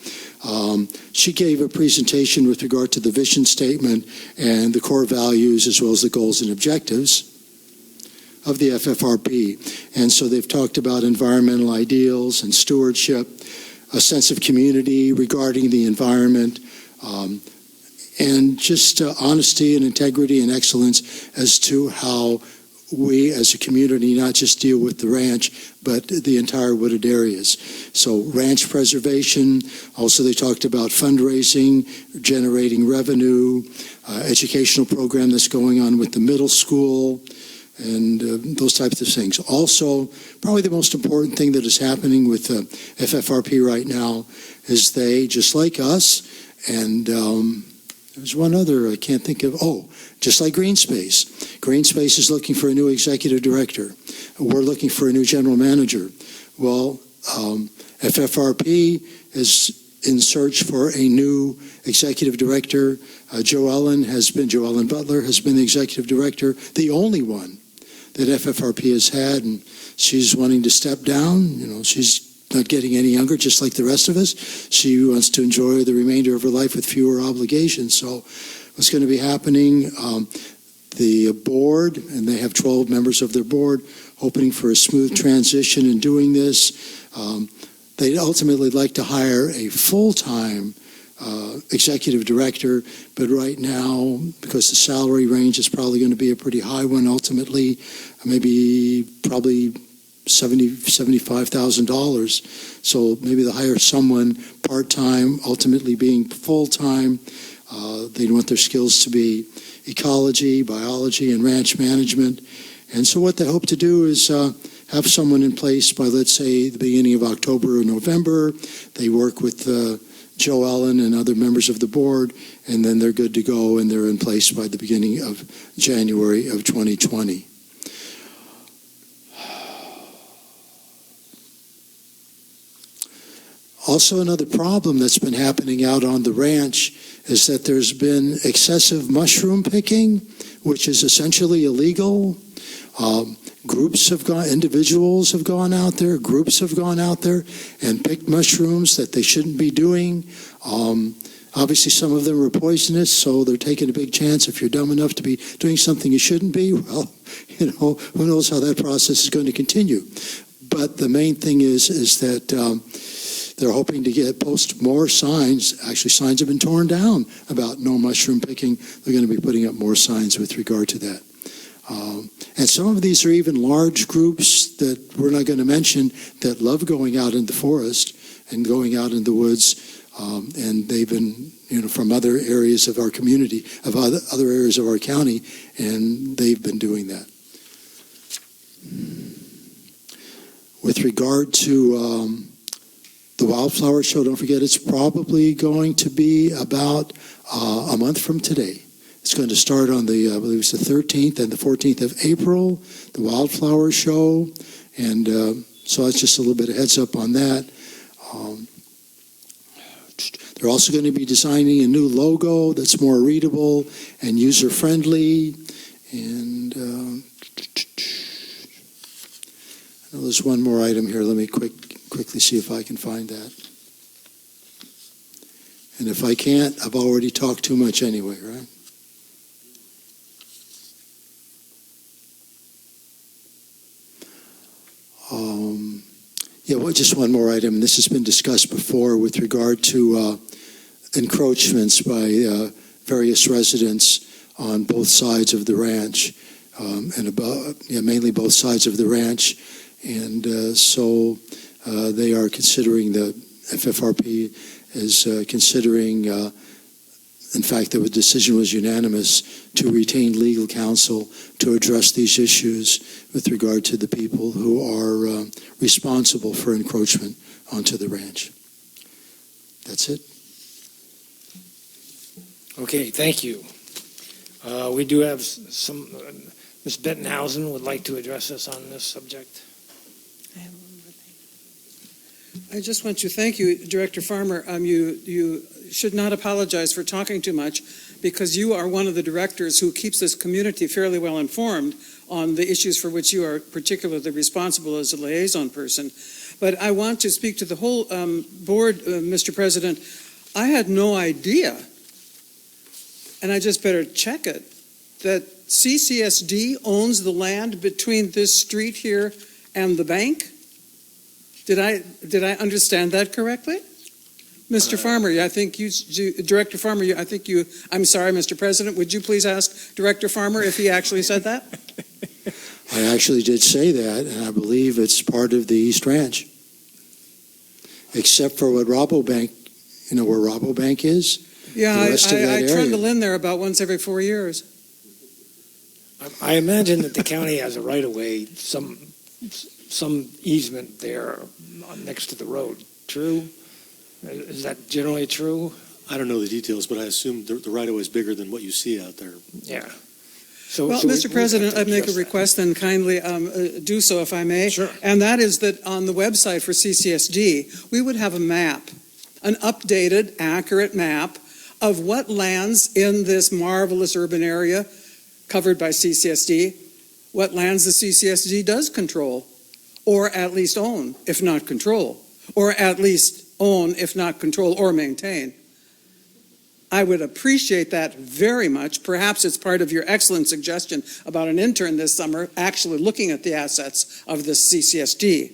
she gave a presentation with regard to the vision statement and the core values as well as the goals and objectives of the FFRP. And so they've talked about environmental ideals and stewardship, a sense of community regarding the environment, and just honesty and integrity and excellence as to how we as a community not just deal with the ranch, but the entire wooded areas. So ranch preservation, also they talked about fundraising, generating revenue, educational program that's going on with the middle school, and those types of things. Also, probably the most important thing that is happening with FFRP right now is they, just like us, and there's one other I can't think of, just like Green Space. Green Space is looking for a new executive director. We're looking for a new general manager. Well, FFRP is in search for a new executive director. Joe Ellen Butler has been the executive director, the only one that FFRP has had, and she's wanting to step down. You know, she's not getting any younger, just like the rest of us. She wants to enjoy the remainder of her life with fewer obligations. So what's going to be happening, the board, and they have 12 members of their board, hoping for a smooth transition in doing this. They'd ultimately like to hire a full-time executive director, but right now, because the salary range is probably going to be a pretty high one ultimately, probably $75,000. So maybe they'll hire someone part-time, ultimately being full-time. They want their skills to be ecology, biology, and ranch management. And so what they hope to do is have someone in place by, let's say, the beginning of October or November. They work with Joe Ellen and other members of the board, and then they're good to go, and they're in place by the beginning of January of 2020. Also, another problem that's been happening out on the ranch is that there's been excessive mushroom picking, which is essentially illegal. Individuals have gone out there, groups have gone out there and picked mushrooms that they shouldn't be doing. Obviously, some of them are poisonous, so they're taking a big chance. If you're dumb enough to be doing something you shouldn't be, well, who knows how that process is going to continue. But the main thing is that they're hoping to post more signs. Actually, signs have been torn down about no mushroom picking. They're going to be putting up more signs with regard to that. And some of these are even large groups that we're not going to mention that love going out in the forest and going out in the woods. And they've been, from other areas of our community, of other areas of our county, and they've been doing that. With regard to the Wildflower Show, don't forget it's probably going to be about a month from today. It's going to start on I believe it's the 13th and the 14th of April, the Wildflower Show. And so it's just a little bit of heads up on that. They're also going to be designing a new logo that's more readable and user-friendly. And I know there's one more item here. Let me quickly see if I can find that. And if I can't, I've already talked too much anyway, right? Just one more item. This has been discussed before with regard to encroachments by various residents on both sides of the ranch, mainly both sides of the ranch. And so they are considering, the FFRP is considering, in fact, the decision was unanimous to retain legal counsel to address these issues with regard to the people who are responsible for encroachment onto the ranch. That's it. Okay, thank you. We do have some, Ms. Bettenhausen would like to address us on this subject. I have one more thing. I just want to thank you, Director Farmer. You should not apologize for talking too much, because you are one of the directors who keeps this community fairly well informed on the issues for which you are particularly responsible as a liaison person. But I want to speak to the whole board, Mr. President. I had no idea, and I just better check it, that CCSD owns the land between this street here and the bank. Did I understand that correctly? Mr. Farmer, I think Director Farmer, I'm sorry, Mr. President, would you please ask Director Farmer if he actually said that? I actually did say that, and I believe it's part of the East Ranch. Except for what Rabobank, you know where Rabobank is? Yeah, The rest of that I area. trundle in there about once every 4 years. I imagine that the county has a right-of-way, some easement there next to the road. True? Is that generally true? I don't know the details, but I assume the right-of-way is bigger than what you see out there. Yeah. Well, Mr. President, I'd make a request and kindly do so if I may. Sure. And that is that on the website for CCSD, we would have a map, an updated, accurate map of what lands in this marvelous urban area covered by CCSD, what lands the CCSD does control, or at least own, if not control, or at least own, if not control, or maintain. I would appreciate that very much. Perhaps it's part of your excellent suggestion about an intern this summer actually looking at the assets of the CCSD.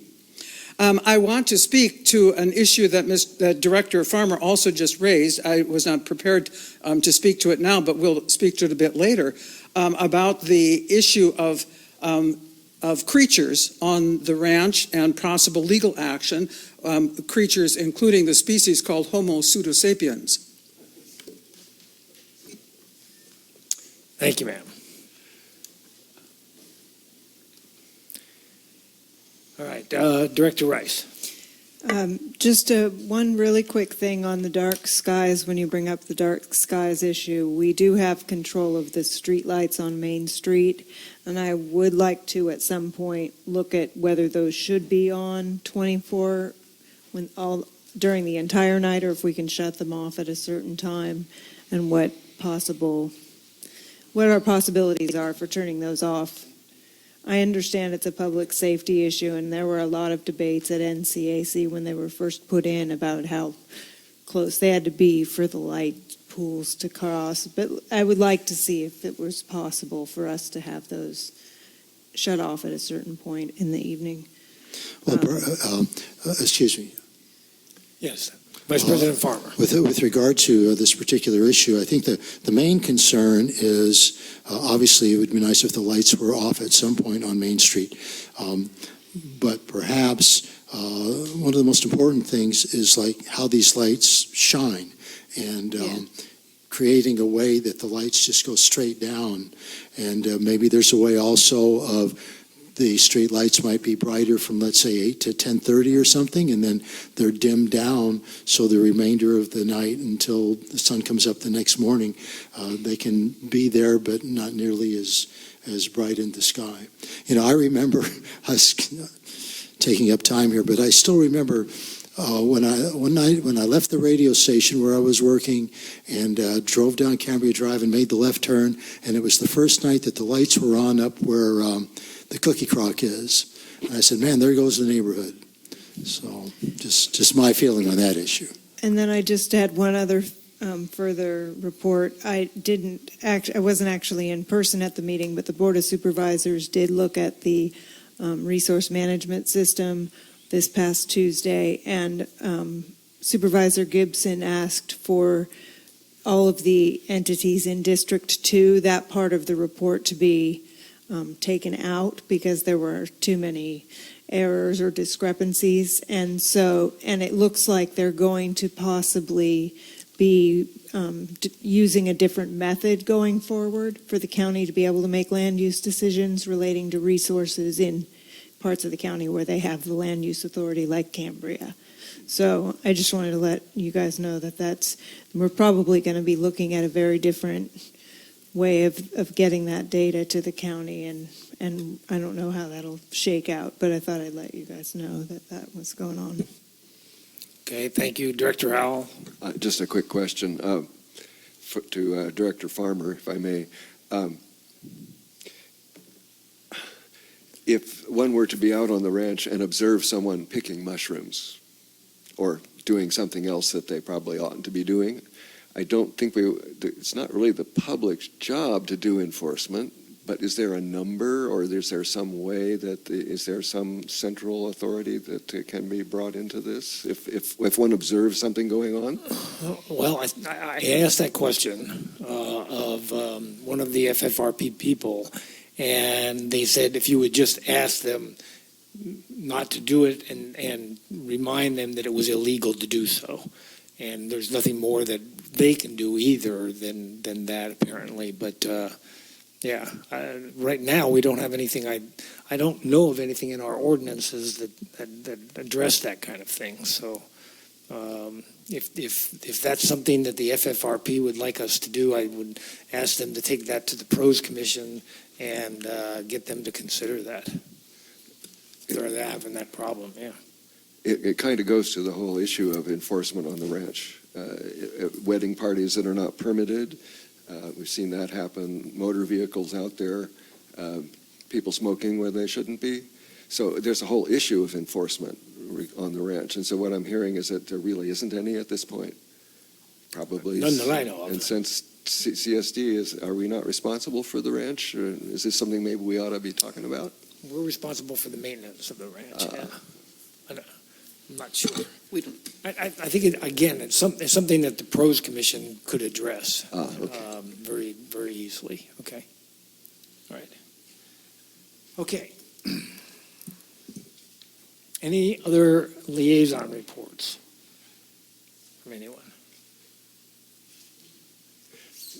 I want to speak to an issue that Director Farmer also just raised. I was not prepared to speak to it now, but we'll speak to it a bit later, about the issue of creatures on the ranch and possible legal action, creatures including the species called Homo pseudosapiens. Thank you, ma'am. All right, Director Rice. Just one really quick thing on the dark skies. When you bring up the dark skies issue, we do have control of the street lights on Main Street, and I would like to at some point look at whether those should be on 24 during the entire night, or if we can shut them off at a certain time, and what our possibilities are for turning those off. I understand it's a public safety issue, and there were a lot of debates at NCAC when they were first put in about how close they had to be for the light pools to cross. But I would like to see if it was possible for us to have those shut off at a certain point in the evening. Well, excuse me. Yes, Vice President Farmer. With regard to this particular issue, I think the main concern is obviously it would be nice if the lights were off at some point on Main Street. But perhaps one of the most important things is like how these lights shine, and creating a way that the lights just go straight down. And maybe there's a way also of the street lights might be brighter from, let's say, 8 to 10:30 or something, and then they're dimmed down so the remainder of the night until the sun comes up the next morning, they can be there but not nearly as bright in the sky. You know, I remember us taking up time here, but I still remember one night when I left the radio station where I was working and drove down Cambria Drive and made the left turn, and it was the first night that the lights were on up where the cookie crock is. And I said, man, there goes the neighborhood. So just my feeling on that issue. And then I just had one other further report. I wasn't actually in person at the meeting, but the Board of Supervisors did look at the resource management system this past Tuesday, and Supervisor Gibson asked for all of the entities in District 2, that part of the report to be taken out because there were too many errors or discrepancies, and it looks like they're going to possibly be using a different method going forward for the county to be able to make land use decisions relating to resources in parts of the county where they have the land use authority, like Cambria. So I just wanted to let you guys know that we're probably going to be looking at a very different way of getting that data to the county, and I don't know how that'll shake out, but I thought I'd let you guys know that was going on. Okay, thank you. Director Howell? Just a quick question to Director Farmer, if I may. If one were to be out on the ranch and observe someone picking mushrooms or doing something else that they probably oughtn't to be doing, I don't think it's not really the public's job to do enforcement, but is there a number, or is there some way is there some central authority that can be brought into this if one observes something going on? Well, I asked that question of one of the FFRP people, and they said if you would just ask them not to do it and remind them that it was illegal to do so. And there's nothing more that they can do either than that, apparently. But right now we don't have anything. I don't know of anything in our ordinances that address that kind of thing. So if that's something that the FFRP would like us to do, I would ask them to take that to the Pros Commission and get them to consider that. They're having that problem, yeah. It kind of goes to the whole issue of enforcement on the ranch. Wedding parties that are not permitted, we've seen that happen. Motor vehicles out there, people smoking where they shouldn't be. So there's a whole issue of enforcement on the ranch. And so what I'm hearing is that there really isn't any at this point. Probably. None that I know of. And since CSD are we not responsible for the ranch? Or is this something maybe we ought to be talking about? We're responsible for the maintenance of the ranch, yeah. I'm not sure. We don't. I think, again, it's something that the Pros Commission could address Okay. very, very easily. Okay. All right. Okay. Any other liaison reports from anyone?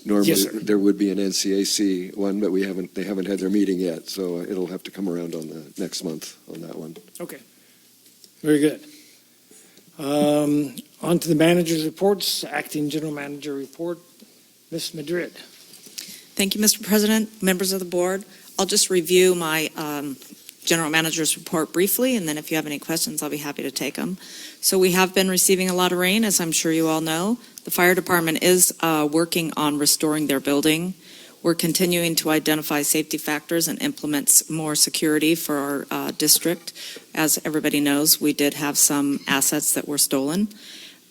Normally, Yes, sir. there would be an NCAC one, but they haven't had their meeting yet, so it'll have to come around on the next month on that one. Okay. Very good. On to the manager's reports, acting general manager report. Ms. Madrid. Thank you, Mr. President, members of the board. I'll just review my general manager's report briefly, and then if you have any questions, I'll be happy to take them. So we have been receiving a lot of rain, as I'm sure you all know. The fire department is working on restoring their building. We're continuing to identify safety factors and implement more security for our district. As everybody knows, we did have some assets that were stolen.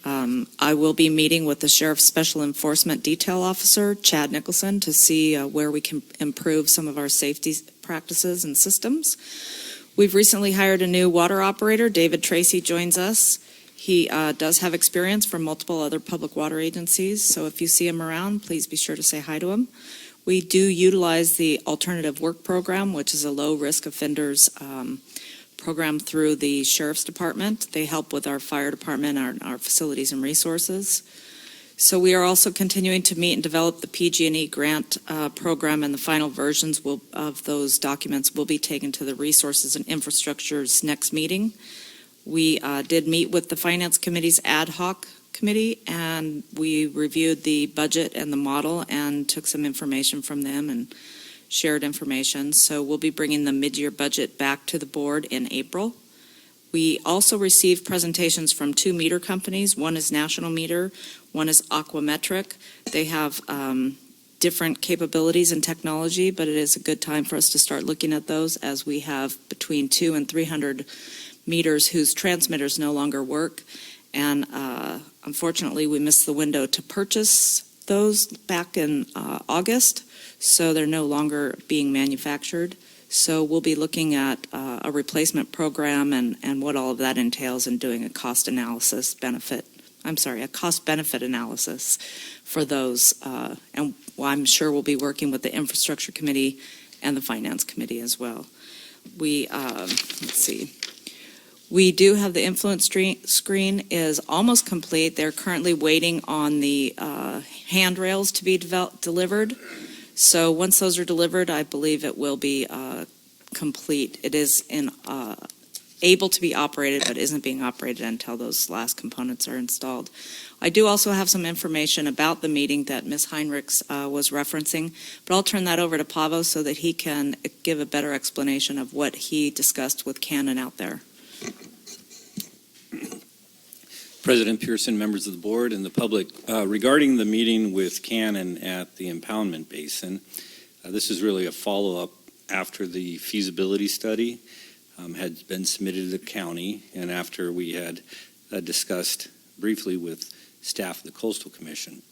I will be meeting with the Sheriff's Special Enforcement Detail Officer, Chad Nicholson, to see where we can improve some of our safety practices and systems. We've recently hired a new water operator. David Tracy joins us. He does have experience from multiple other public water agencies, so if you see him around, please be sure to say hi to him. We do utilize the Alternative Work Program, which is a low-risk offenders program through the Sheriff's Department. They help with our fire department, our facilities and resources. So we are also continuing to meet and develop the PG&E grant program, and the final versions of those documents will be taken to the Resources and Infrastructure's next meeting. We did meet with the Finance Committee's ad hoc committee, and we reviewed the budget and the model and took some information from them and shared information. So we'll be bringing the mid-year budget back to the board in April. We also received presentations from two meter companies. One is National Meter, one is Aquametric. They have different capabilities and technology, but it is a good time for us to start looking at those, as we have between 200 and 300 meters whose transmitters no longer work. And unfortunately, we missed the window to purchase those back in August, so they're no longer being manufactured. So we'll be looking at a replacement program and what all of that entails, and doing a cost benefit analysis for those. And I'm sure we'll be working with the Infrastructure Committee and the Finance Committee as well. Let's see. We do have the influence screen is almost complete. They're currently waiting on the handrails to be delivered. So once those are delivered, I believe it will be complete. It is able to be operated, but isn't being operated until those last components are installed. I do also have some information about the meeting that Ms. Heinrichs was referencing, but I'll turn that over to Pavo so that he can give a better explanation of what he discussed with Canon out there. President Pearson, members of the board, and the public, regarding the meeting with Cannon at the impoundment basin, this is really a follow-up after the feasibility study had been submitted to the county and after we had discussed briefly with staff of the Coastal Commission.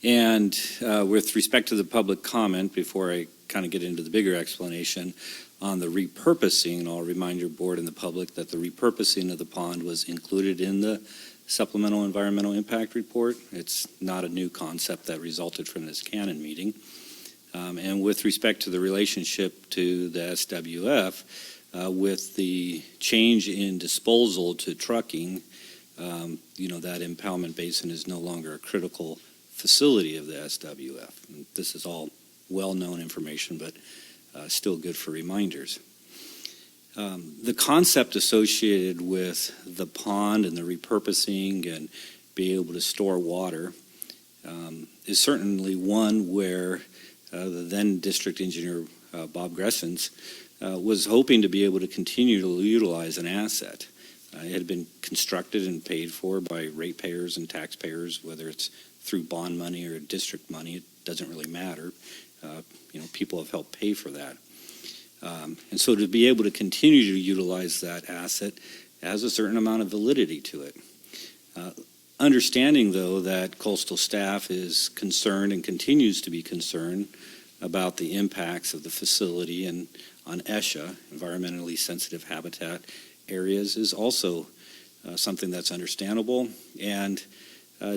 And with respect to the public comment, before I kind of get into the bigger explanation on the repurposing, I'll remind your board and the public that the repurposing of the pond was included in the supplemental environmental impact report. It's not a new concept that resulted from this Cannon meeting. And with respect to the relationship to the SWF, with the change in disposal to trucking, that impoundment basin is no longer a critical facility of the SWF. And this is all well-known information, but still good for reminders. The concept associated with the pond and the repurposing and being able to store water is certainly one where the then district engineer, Bob Gressens, was hoping to be able to continue to utilize an asset. It had been constructed and paid for by ratepayers and taxpayers, whether it's through bond money or district money, it doesn't really matter. People have helped pay for that. And so to be able to continue to utilize that asset has a certain amount of validity to it. Understanding, though, that coastal staff is concerned and continues to be concerned about the impacts of the facility and on ESHA, environmentally sensitive habitat areas, is also something that's understandable. And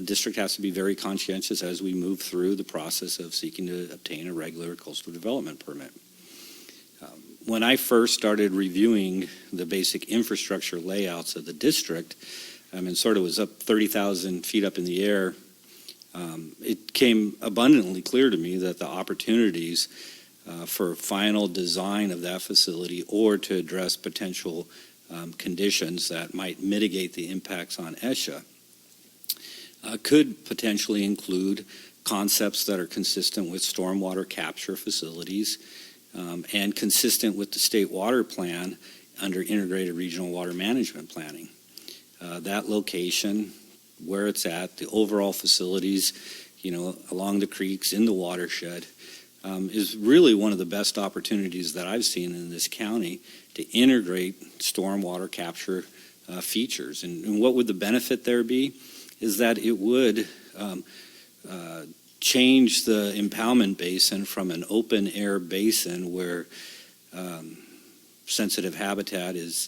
district has to be very conscientious as we move through the process of seeking to obtain a regular coastal development permit. When I first started reviewing the basic infrastructure layouts of the district, and sort of was up 30,000 feet up in the air, it came abundantly clear to me that the opportunities for final design of that facility or to address potential conditions that might mitigate the impacts on ESHA could potentially include concepts that are consistent with stormwater capture facilities and consistent with the state water plan under integrated regional water management planning. That location, where it's at, the overall facilities, along the creeks, in the watershed, is really one of the best opportunities that I've seen in this county to integrate stormwater capture features. And what would the benefit there be? Is that it would change the impoundment basin from an open air basin where sensitive habitat is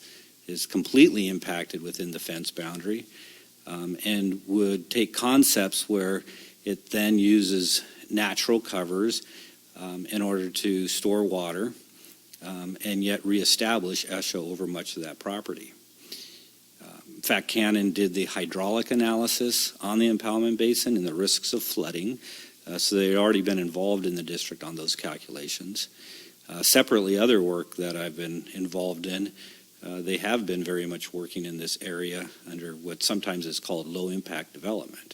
completely impacted within the fence boundary, and would take concepts where it then uses natural covers in order to store water and yet reestablish ESHA over much of that property. In fact, Cannon did the hydraulic analysis on the impoundment basin and the risks of flooding, so they had already been involved in the district on those calculations. Separately, other work that I've been involved in, they have been very much working in this area under what sometimes is called low-impact development.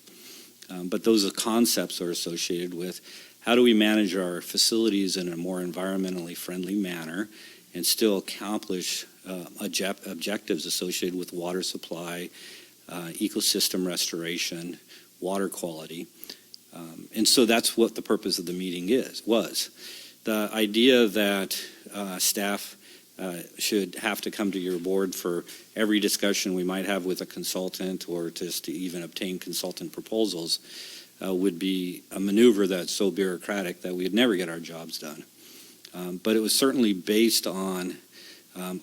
But those concepts are associated with how do we manage our facilities in a more environmentally friendly manner and still accomplish objectives associated with water supply, ecosystem restoration, water quality. And so that's what the purpose of the meeting was. The idea that staff should have to come to your board for every discussion we might have with a consultant or just to even obtain consultant proposals would be a maneuver that's so bureaucratic that we'd never get our jobs done. But it was certainly based on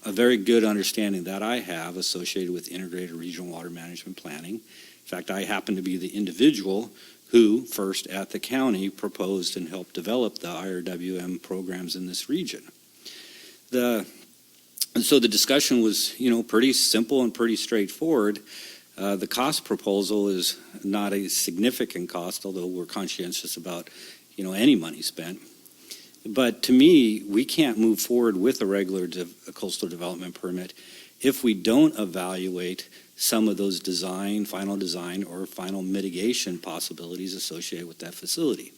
a very good understanding that I have associated with integrated regional water management planning. In fact, I happen to be the individual who first at the county proposed and helped develop the IRWM programs in this region. And so the discussion was, pretty simple and pretty straightforward. The cost proposal is not a significant cost, although we're conscientious about, any money spent. But to me, we can't move forward with a regular coastal development permit if we don't evaluate some of those final design or final mitigation possibilities associated with that facility.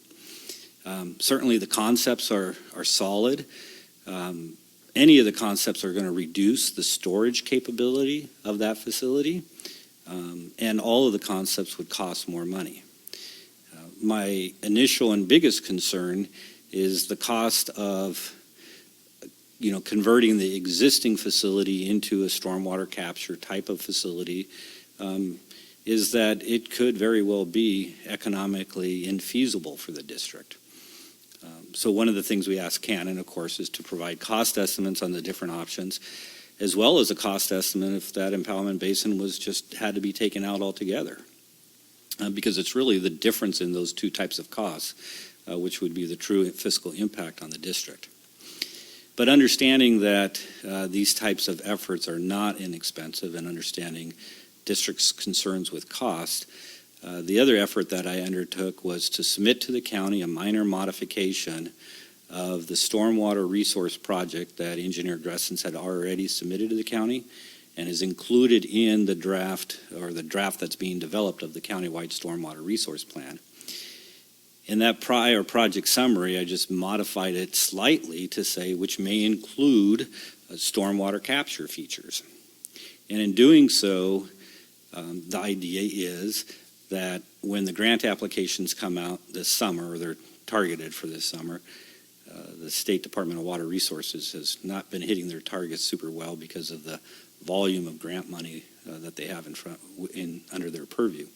Certainly the concepts are solid. Any of the concepts are going to reduce the storage capability of that facility. and all of the concepts would cost more money. My initial and biggest concern is the cost of converting the existing facility into a stormwater capture type of facility, is that it could very well be economically infeasible for the district. So one of the things we ask Canon, of course, is to provide cost estimates on the different options, as well as a cost estimate if that impoundment basin had to be taken out altogether. Because it's really the difference in those two types of costs, which would be the true fiscal impact on the district. But understanding that these types of efforts are not inexpensive, and understanding district's concerns with cost, the other effort that I undertook was to submit to the county a minor modification of the stormwater resource project that Engineer Gressens had already submitted to the county and is included in the draft that's being developed of the countywide stormwater resource plan. In that prior project summary, I just modified it slightly to say which may include stormwater capture features. And in doing so, the idea is that when the grant applications come out this summer, or they're targeted for this summer, the State Department of Water Resources has not been hitting their targets super well because of the volume of grant money that they have under their purview.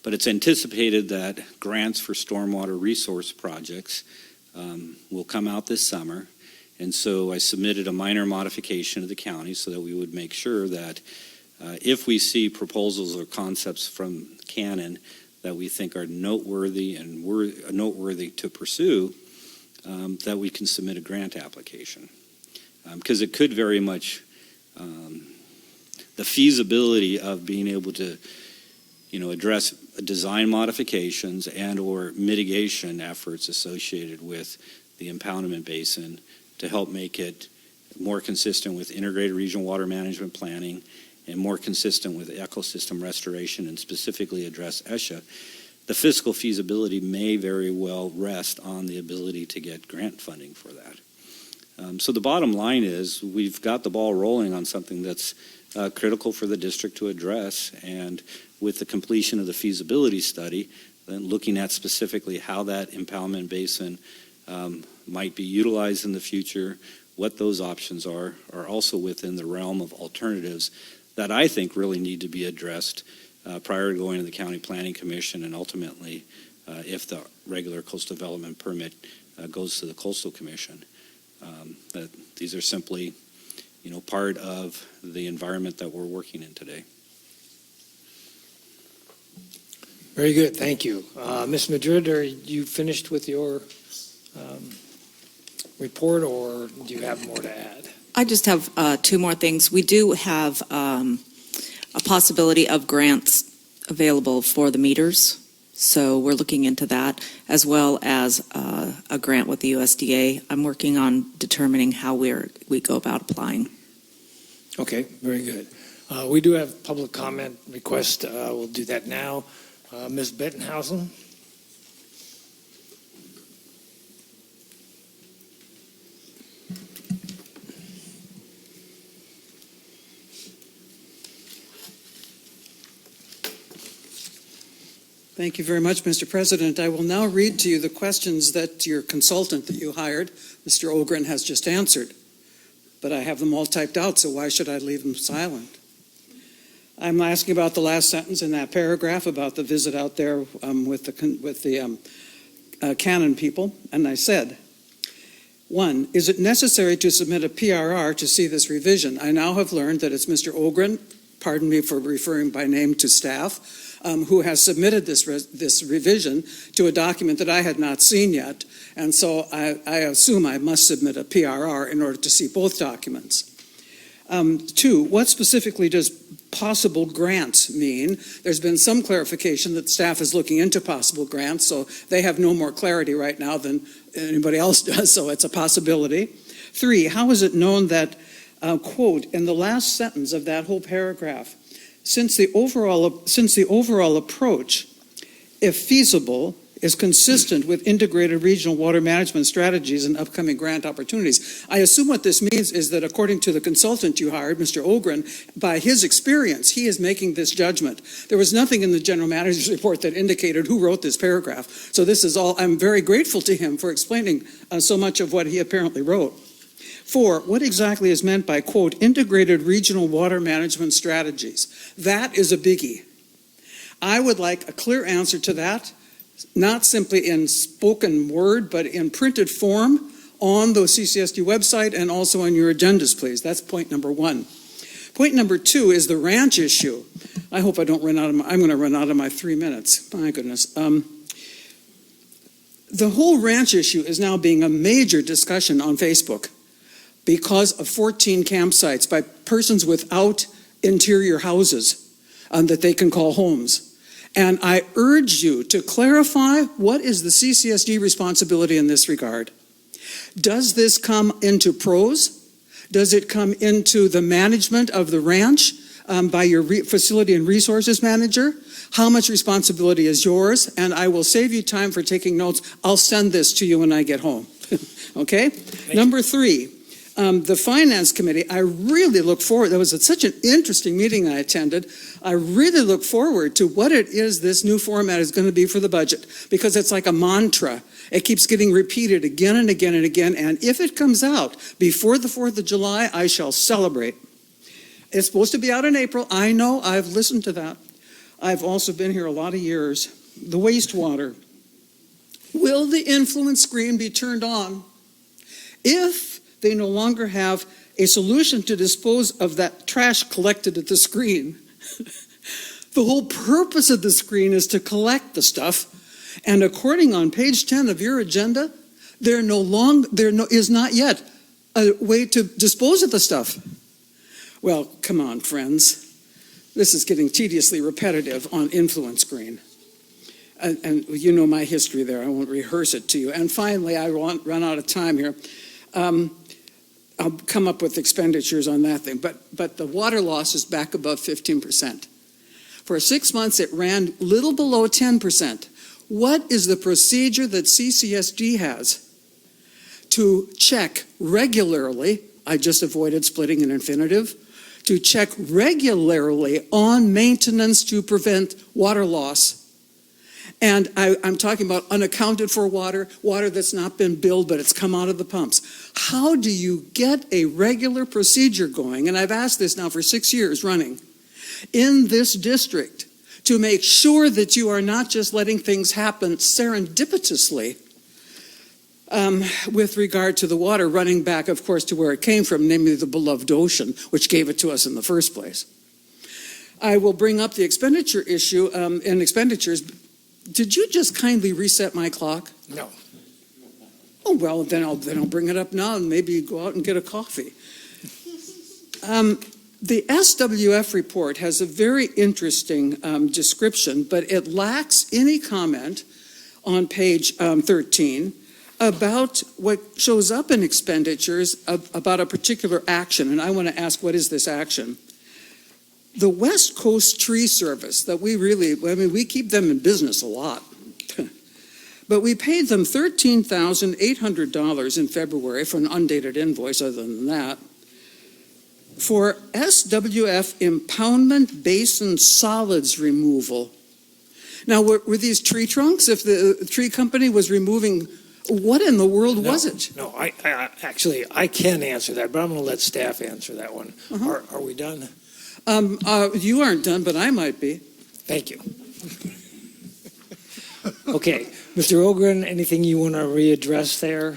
But it's anticipated that grants for stormwater resource projects will come out this summer. And so I submitted a minor modification to the county so that we would make sure that if we see proposals or concepts from Canon that we think are noteworthy and noteworthy to pursue, that we can submit a grant application. Because it could very much, the feasibility of being able to address design modifications and or mitigation efforts associated with the impoundment basin to help make it more consistent with integrated regional water management planning and more consistent with ecosystem restoration and specifically address ESHA. The fiscal feasibility may very well rest on the ability to get grant funding for that. So the bottom line is we've got the ball rolling on something that's critical for the district to address, and with the completion of the feasibility study, then looking at specifically how that impoundment basin might be utilized in the future, what those options are also within the realm of alternatives that I think really need to be addressed prior to going to the County Planning Commission, and ultimately, if the regular coastal development permit goes to the Coastal Commission. That these are simply, part of the environment that we're working in today. Very good, thank you. Ms. Madrid, are you finished with your report, or do you have more to add? I just have two more things. We do have a possibility of grants available for the meters, so we're looking into that, as well as a grant with the USDA. I'm working on determining how we go about applying. Okay, very good. We do have public comment request. We'll do that now. Ms. Bettenhausen? Thank you very much, Mr. President. I will now read to you the questions that your consultant that you hired, Mr. Ogren, has just answered. But I have them all typed out, so why should I leave them silent? I'm asking about the last sentence in that paragraph about the visit out there with the Canon people, and I said, 1, is it necessary to submit a PRR to see this revision? I now have learned that it's Mr. Ogren, pardon me for referring by name to staff, who has submitted this revision to a document that I had not seen yet, and so I assume I must submit a PRR in order to see both documents. 2, what specifically does possible grants mean? There's been some clarification that staff is looking into possible grants, so they have no more clarity right now than anybody else does, so it's a possibility. 3, how is it known that, quote, in the last sentence of that whole paragraph, since the overall approach, if feasible, is consistent with integrated regional water management strategies and upcoming grant opportunities. I assume what this means is that according to the consultant you hired, Mr. Ogren, by his experience, he is making this judgment. There was nothing in the general manager's report that indicated who wrote this paragraph. So this is all, I'm very grateful to him for explaining so much of what he apparently wrote. 4, what exactly is meant by, quote, integrated regional water management strategies? That is a biggie. I would like a clear answer to that, not simply in spoken word, but in printed form on the CCSD website and also on your agendas, please. That's point number 1. Point number 2 is the ranch issue. I hope I don't run out of I'm going to run out of my 3 minutes. My goodness. The whole ranch issue is now being a major discussion on Facebook because of 14 campsites by persons without interior houses that they can call homes. And I urge you to clarify what is the CCSD responsibility in this regard. Does this come into pros? Does it come into the management of the ranch by your facility and resources manager? How much responsibility is yours? And I will save you time for taking notes. I'll send this to you when I get home. Okay? Number 3. The Finance Committee, I really look forward, that was such an interesting meeting I attended. I really look forward to what it is this new format is going to be for the budget, because it's like a mantra. It keeps getting repeated again and again and again, and if it comes out before the 4th of July, I shall celebrate. It's supposed to be out in April. I know, I've listened to that. I've also been here a lot of years. The wastewater. Will the influence screen be turned on if they no longer have a solution to dispose of that trash collected at the screen? The whole purpose of the screen is to collect the stuff, and according on page 10 of your agenda, there is not yet a way to dispose of the stuff. Well, come on, friends. This is getting tediously repetitive on influence screen. And you know my history there. I won't rehearse it to you. And finally, I won't run out of time here. I'll come up with expenditures on that thing. But the water loss is back above 15%. For 6 months, it ran little below 10%. What is the procedure that CCSD has to check regularly? I just avoided splitting an infinitive. To check regularly on maintenance to prevent water loss. And I'm talking about unaccounted for water that's not been billed, but it's come out of the pumps. How do you get a regular procedure going? And I've asked this now for 6 years running in this district to make sure that you are not just letting things happen serendipitously with regard to the water running back, of course, to where it came from, namely the beloved ocean, which gave it to us in the first place. I will bring up the expenditure issue in expenditures. Did you just kindly reset my clock? No. Oh, well, then I'll bring it up now and maybe go out and get a coffee. The SWF report has a very interesting description, but it lacks any comment on page 13 about what shows up in expenditures about a particular action. And I want to ask, what is this action? The West Coast Tree Service that we keep them in business a lot. But we paid them $13,800 in February for an undated invoice, other than that, for SWF impoundment basin solids removal. Now, were these tree trunks? If the tree company was removing, what in the world was it? No, I actually can answer that, but I'm going to let staff answer that one. Are we done? You aren't done, but I might be. Thank you. Okay, Mr. Ogren, anything you want to readdress there?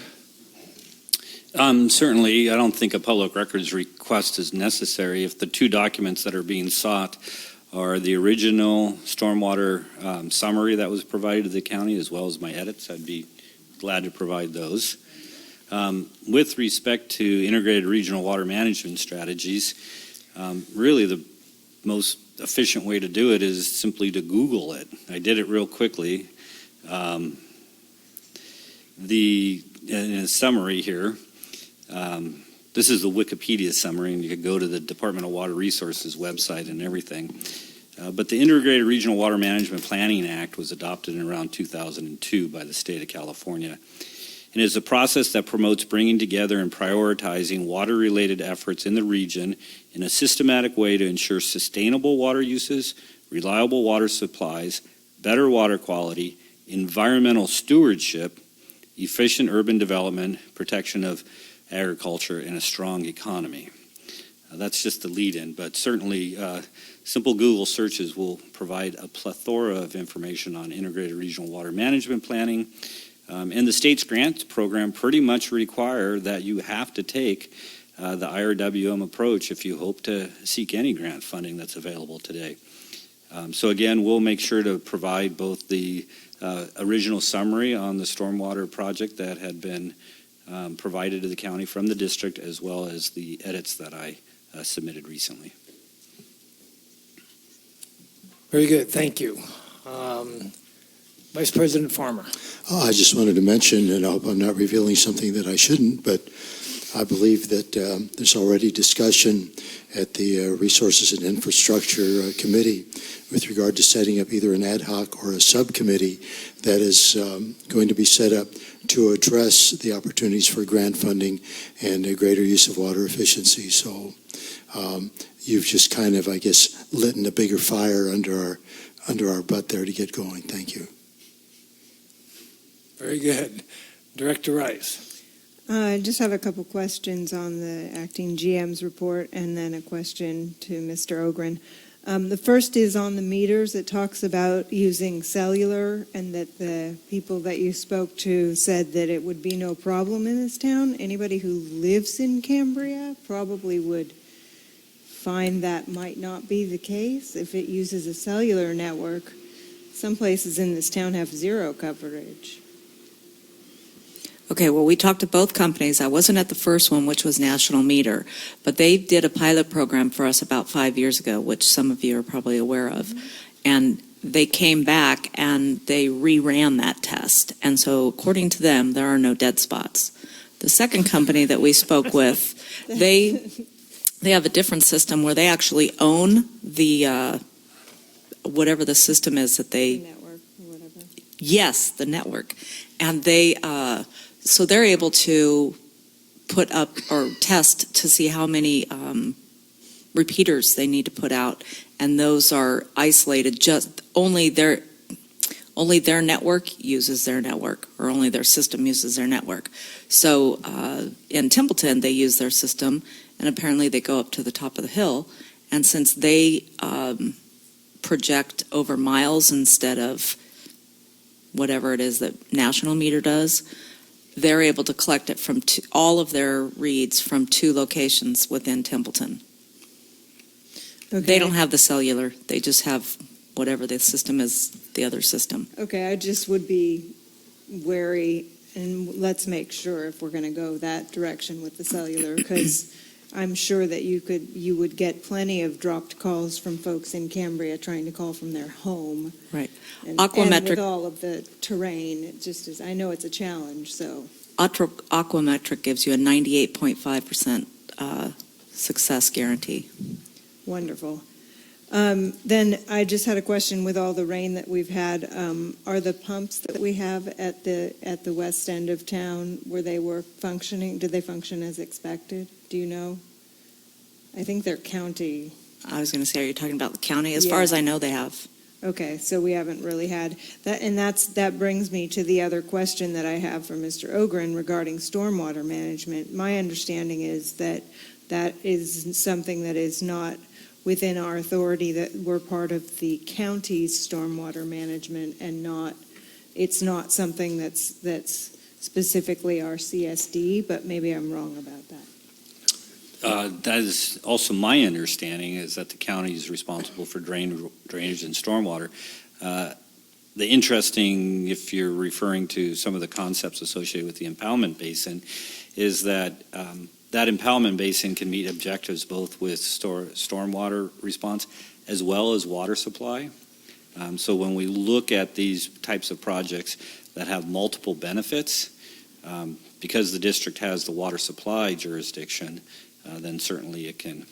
Certainly, I don't think a public records request is necessary. If the 2 documents that are being sought are the original stormwater summary that was provided to the county, as well as my edits, I'd be glad to provide those. With respect to integrated regional water management strategies, really the most efficient way to do it is simply to Google it. I did it real quickly. In a summary here, this is the Wikipedia summary, and you could go to the Department of Water Resources website and everything. But the Integrated Regional Water Management Planning Act was adopted in around 2002 by the state of California, and is a process that promotes bringing together and prioritizing water-related efforts in the region in a systematic way to ensure sustainable water uses, reliable water supplies, better water quality, environmental stewardship, efficient urban development, protection of agriculture, and a strong economy. That's just the lead-in, but certainly simple Google searches will provide a plethora of information on integrated regional water management planning. And the state's grant program pretty much require that you have to take the IRWM approach if you hope to seek any grant funding that's available today. So again, we'll make sure to provide both the original summary on the stormwater project that had been provided to the county from the district, as well as the edits that I submitted recently. Very good, thank you. Vice President Farmer. I just wanted to mention, and I hope I'm not revealing something that I shouldn't, but I believe that there's already discussion at the Resources and Infrastructure Committee with regard to setting up either an ad hoc or a subcommittee that is going to be set up to address the opportunities for grant funding and a greater use of water efficiency. So you've just kind of, I guess, lit a bigger fire under our butt there to get going. Thank you. Very good. Director Rice. I just have a couple questions on the acting GM's report and then a question to Mr. Ogren. The first is on the meters. It talks about using cellular and that the people that you spoke to said that it would be no problem in this town. Anybody who lives in Cambria probably would find that might not be the case if it uses a cellular network. Some places in this town have zero coverage. Okay, well, we talked to both companies. I wasn't at the first one, which was National Meter, but they did a pilot program for us about 5 years ago, which some of you are probably aware of. And they came back and they reran that test. And so according to them, there are no dead spots. The second company that we spoke with, they have a different system where they actually own the whatever the system is that they... The network or whatever. Yes, the network. And they... So they're able to put up or test to see how many repeaters they need to put out, and those are isolated. Just only their network uses their network, or only their system uses their network. So in Templeton, they use their system, and apparently they go up to the top of the hill. And since they project over miles instead of whatever it is that National Meter does, they're able to collect it from all of their reads from 2 locations within Templeton. Okay. They don't have the cellular. They just have whatever the system is, the other system. Okay, I just would be wary, and let's make sure if we're going to go that direction with the cellular, because I'm sure that you would get plenty of dropped calls from folks in Cambria trying to call from their home. Right. And with all of the terrain, it just is. I know it's a challenge. So Aquametric gives you a 98.5% success guarantee. Wonderful. Then I just had a question with all the rain that we've had. Are the pumps that we have at the west end of town, where they were functioning, did they function as expected? Do you know? I think they're county. I was going to say, are you talking about the county? As Yeah. far as I know, they have. Okay, so we haven't really had that, and that brings me to the other question that I have for Mr. Ogren regarding stormwater management. My understanding is that is something that is not within our authority, that we're part of the county's stormwater management, and it's not something that's specifically our CSD, but maybe I'm wrong about that. That is also my understanding, is that the county is responsible for drainage and stormwater. The interesting, if you're referring to some of the concepts associated with the impoundment basin, is that that impoundment basin can meet objectives both with stormwater response as well as water supply. So when we look at these types of projects that have multiple benefits, because the district has the water supply jurisdiction, then certainly it can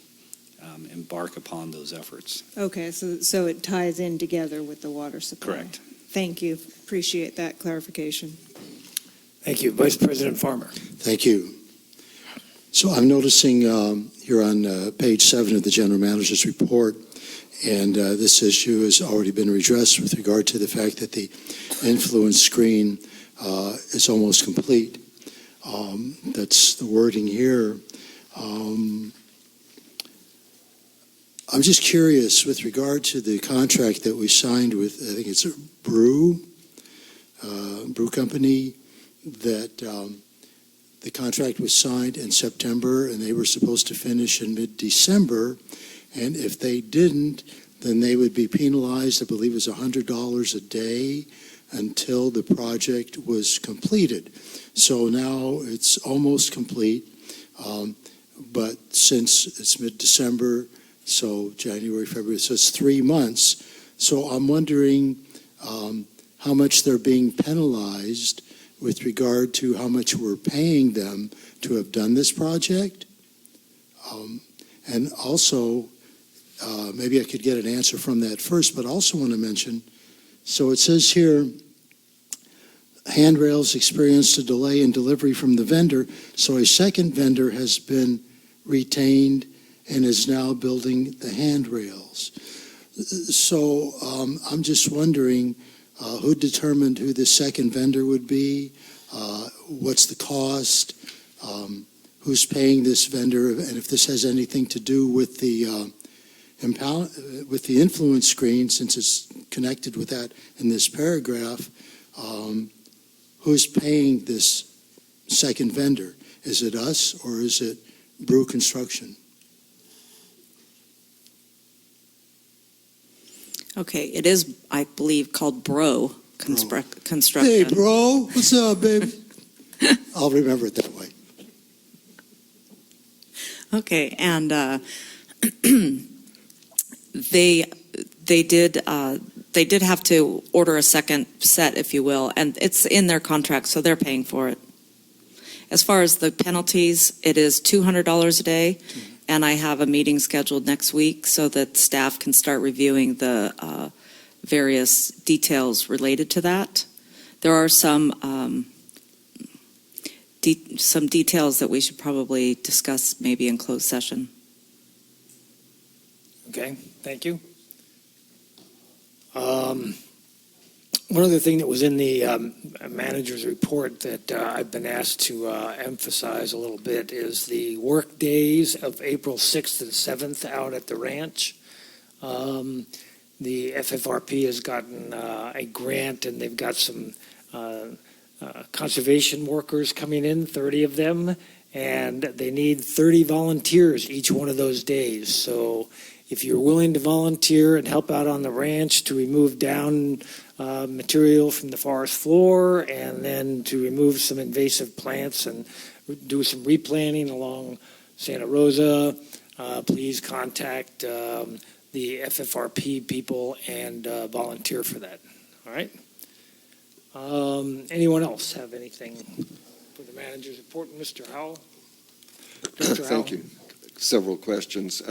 embark upon those efforts. Okay, so it ties in together with the water supply. Correct. Thank you. Appreciate that clarification. Thank you. Vice President Farmer. Thank you. So I'm noticing you're on page 7 of the General Manager's report, and this issue has already been redressed with regard to the fact that the influence screen is almost complete. That's the wording here. I'm just curious with regard to the contract that we signed with, I think it's a brew company, that the contract was signed in September and they were supposed to finish in mid-December. And if they didn't, then they would be penalized, I believe it was $100 a day until the project was completed. So now it's almost complete, but since it's mid-December, so January, February, so it's 3 months. So I'm wondering how much they're being penalized with regard to how much we're paying them to have done this project. And also, maybe I could get an answer from that first, but I also want to mention, so it says here, handrails experienced a delay in delivery from the vendor, so a second vendor has been retained and is now building the handrails. So I'm just wondering who determined who the second vendor would be, what's the cost, who's paying this vendor, and if this has anything to do with the influence screen, since it's connected with that in this paragraph, who's paying this second vendor? Is it us or is it Brew Construction? Okay, it is, I believe, called Bro Construction. Hey, bro, what's up, baby? I'll remember it that way. Okay, and they did have to order a second set, if you will, and it's in their contract, so they're paying for it. As far as the penalties, it is $200 a day, and I have a meeting scheduled next week so that staff can start reviewing the various details related to that. There are some details that we should probably discuss maybe in closed session. Okay, thank you. One other thing that was in the manager's report that I've been asked to emphasize a little bit is the work days of April 6th and 7th out at the ranch. The FFRP has gotten a grant, and they've got some conservation workers coming in, 30 of them, and they need 30 volunteers each one of those days. So if you're willing to volunteer and help out on the ranch to remove down material from the forest floor, and then to remove some invasive plants and do some replanting along Santa Rosa, please contact the FFRP people and volunteer for that. All right? Anyone else have anything for the manager's report? Mr. Howell? Dr. Thank you. Several questions.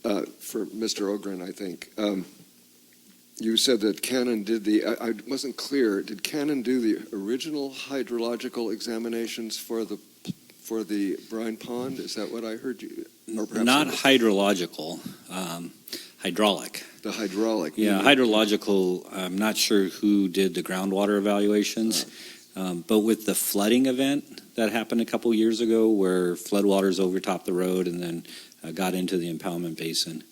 For Mr. Ogren, I think. You said that Cannon did I wasn't clear, did Cannon do the original hydrological examinations for the brine pond? Is that what I heard you? Not hydrological, hydraulic. The hydraulic. Yeah, hydrological, I'm not sure who did the groundwater evaluations, but with the flooding event that happened a couple years ago where floodwaters overtopped the road and then got into the impoundment basin,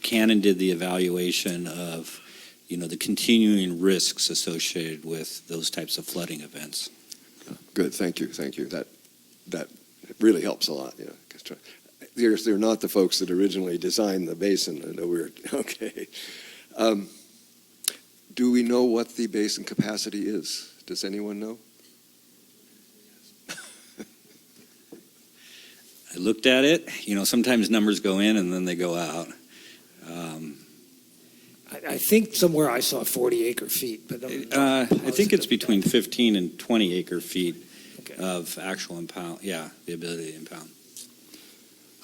Cannon did the evaluation of, the continuing risks associated with those types of flooding events. Good, thank you. That really helps a lot. Yeah, they're not the folks that originally designed the basin. I know okay. Do we know what the basin capacity is? Does anyone know? I looked at it. Sometimes numbers go in and then they go out. I think somewhere I saw 40 acre feet, but I think it's between 15 and 20 acre feet of actual impound. Yeah, the ability to impound.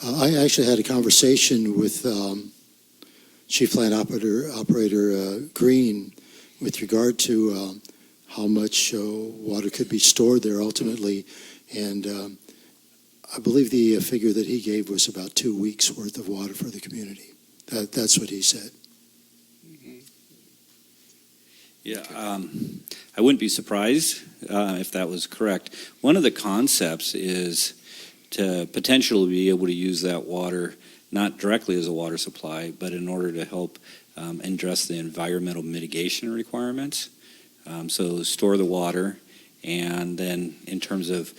I actually had a conversation with Chief Plant Operator Green with regard to how much water could be stored there ultimately, and I believe the figure that he gave was about 2 weeks worth of water for the community. That's what he said. Yeah, I wouldn't be surprised if that was correct. One of the concepts is to potentially be able to use that water not directly as a water supply, but in order to help address the environmental mitigation requirements. So store the water, and then in terms of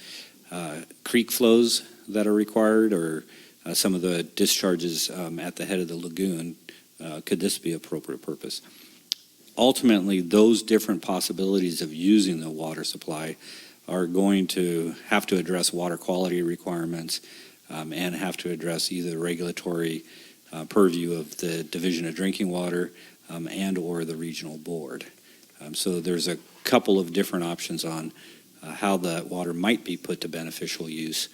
creek flows that are required, or some of the discharges at the head of the lagoon, could this be appropriate purpose? Ultimately, those different possibilities of using the water supply are going to have to address water quality requirements and have to address either regulatory purview of the Division of Drinking Water and or the regional board. So there's a couple of different options on how the water might be put to beneficial use.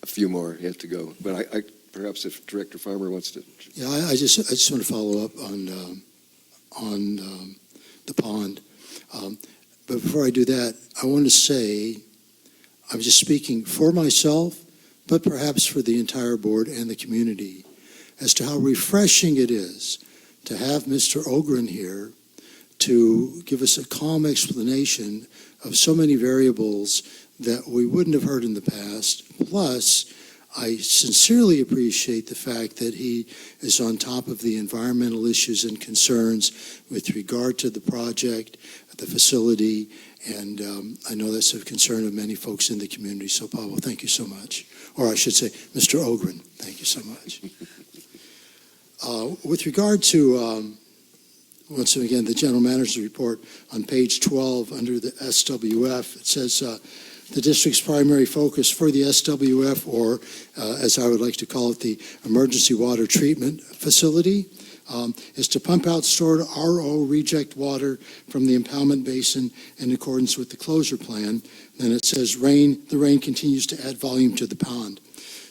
A few more have to go, but I perhaps if Director Farmer wants to. Yeah, I just want to follow up on the pond. But before I do that, I want to say, I'm just speaking for myself, but perhaps for the entire board and the community, as to how refreshing it is to have Mr. Ogren here to give us a calm explanation of so many variables that we wouldn't have heard in the past. Plus, I sincerely appreciate the fact that he is on top of the environmental issues and concerns with regard to the project, the facility, and I know that's a concern of many folks in the community. So, Pablo, thank you so much. Or I should say, Mr. Ogren, thank you so much. With regard to, once again, the General Manager's report on page 12 under the SWF, it says, the district's primary focus for the SWF, or as I would like to call it, the Emergency Water Treatment Facility, is to pump out stored RO reject water from the impoundment basin in accordance with the closure plan. Then it says the rain continues to add volume to the pond.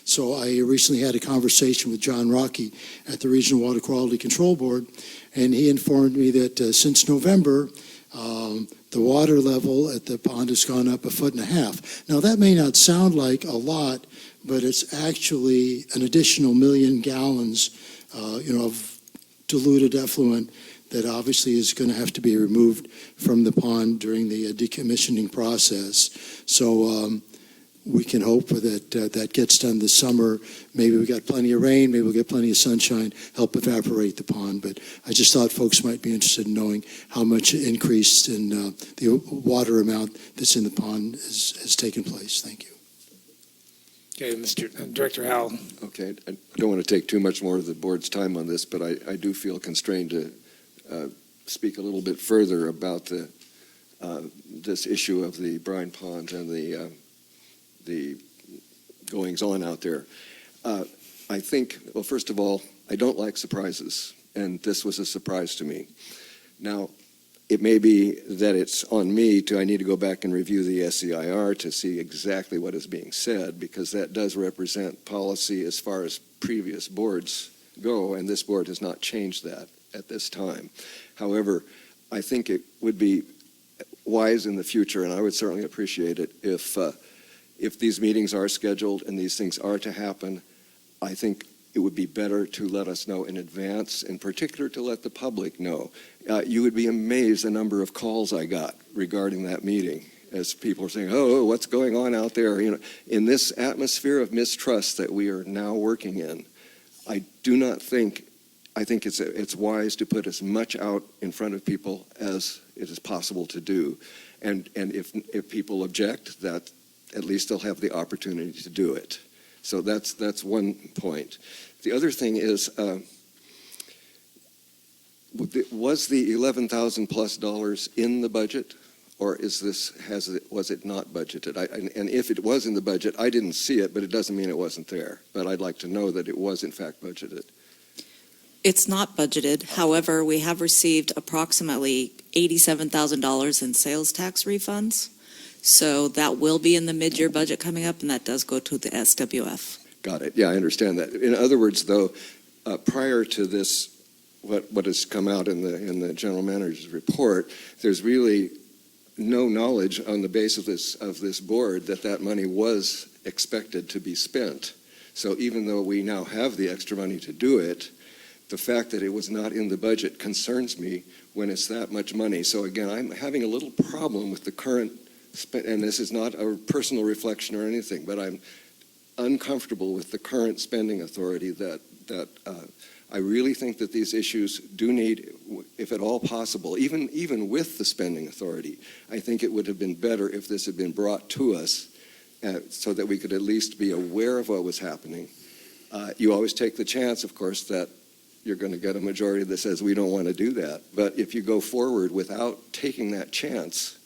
So I recently had a conversation with John Rocky at the Regional Water Quality Control Board, and he informed me that since November, the water level at the pond has gone up 1.5 feet. Now, that may not sound like a lot, but it's actually an additional 1 million gallons, of diluted effluent that obviously is going to have to be removed from the pond during the decommissioning process. So we can hope that that gets done this summer. Maybe we got plenty of rain, maybe we'll get plenty of sunshine, help evaporate the pond. But I just thought folks might be interested in knowing how much increase in the water amount that's in the pond has taken place. Thank you. Okay, Director Howell. Okay, I don't want to take too much more of the board's time on this, but I do feel constrained to speak a little bit further about this issue of the brine ponds and the goings on out there. I think, well, first of all, I don't like surprises, and this was a surprise to me. Now, it may be that it's on me I need to go back and review the SEIR to see exactly what is being said, because that does represent policy as far as previous boards go, and this board has not changed that at this time. However, I think it would be wise in the future, and I would certainly appreciate it if these meetings are scheduled and these things are to happen. I think it would be better to let us know in advance, in particular to let the public know. You would be amazed the number of calls I got regarding that meeting, as people are saying, oh, what's going on out there? In this atmosphere of mistrust that we are now working in, I think it's wise to put as much out in front of people as it is possible to do. And if people object, that at least they'll have the opportunity to do it. So that's one point. The other thing is, was the $11,000+ in the budget, or was it not budgeted? And if it was in the budget, I didn't see it, but it doesn't mean it wasn't there. But I'd like to know that it was in fact budgeted. It's not budgeted. However, we have received approximately $87,000 in sales tax refunds. So that will be in the mid-year budget coming up, and that does go to the SWF. Got it. Yeah, I understand that. In other words, though, prior to this, what has come out in the general manager's report, there's really no knowledge on the basis of this board that money was expected to be spent. So even though we now have the extra money to do it, the fact that it was not in the budget concerns me when it's that much money. So again, I'm having a little problem with the current, and this is not a personal reflection or anything, but I'm uncomfortable with the current spending authority that I really think that these issues do need, if at all possible, even with the spending authority, I think it would have been better if this had been brought to us so that we could at least be aware of what was happening. You always take the chance, of course, that you're going to get a majority that says we don't want to do that. But if you go forward without taking that chance,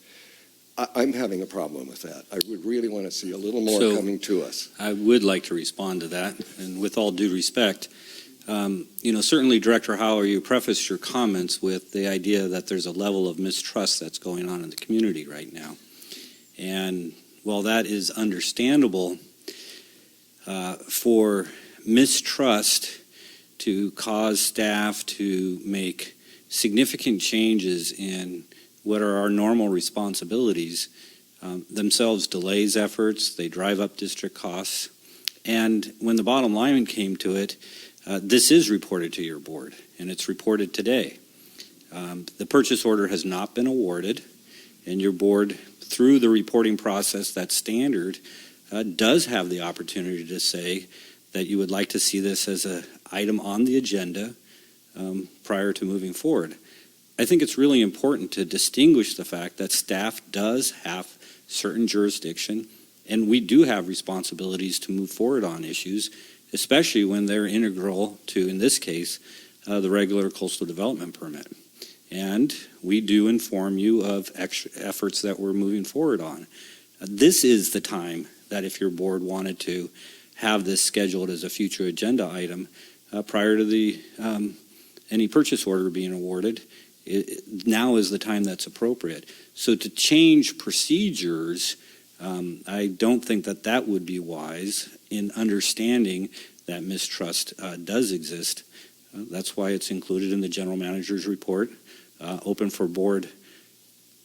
I'm having a problem with that. I would really want to see a little more coming to us. I would like to respond to that, and with all due respect, certainly, Director Howler, you prefaced your comments with the idea that there's a level of mistrust that's going on in the community right now. And while that is understandable, for mistrust to cause staff to make significant changes in what are our normal responsibilities, themselves delays efforts, they drive up district costs. And when the bottom line came to it, this is reported to your board, and it's reported today. The purchase order has not been awarded, and your board, through the reporting process that's standard, does have the opportunity to say that you would like to see this as an item on the agenda prior to moving forward. I think it's really important to distinguish the fact that staff does have certain jurisdiction, and we do have responsibilities to move forward on issues, especially when they're integral to, in this case, the regular coastal development permit. And we do inform you of extra efforts that we're moving forward on. This is the time that if your board wanted to have this scheduled as a future agenda item prior to the any purchase order being awarded, now is the time that's appropriate. So to change procedures, I don't think that would be wise in understanding that mistrust does exist. That's why it's included in the general manager's report, open for board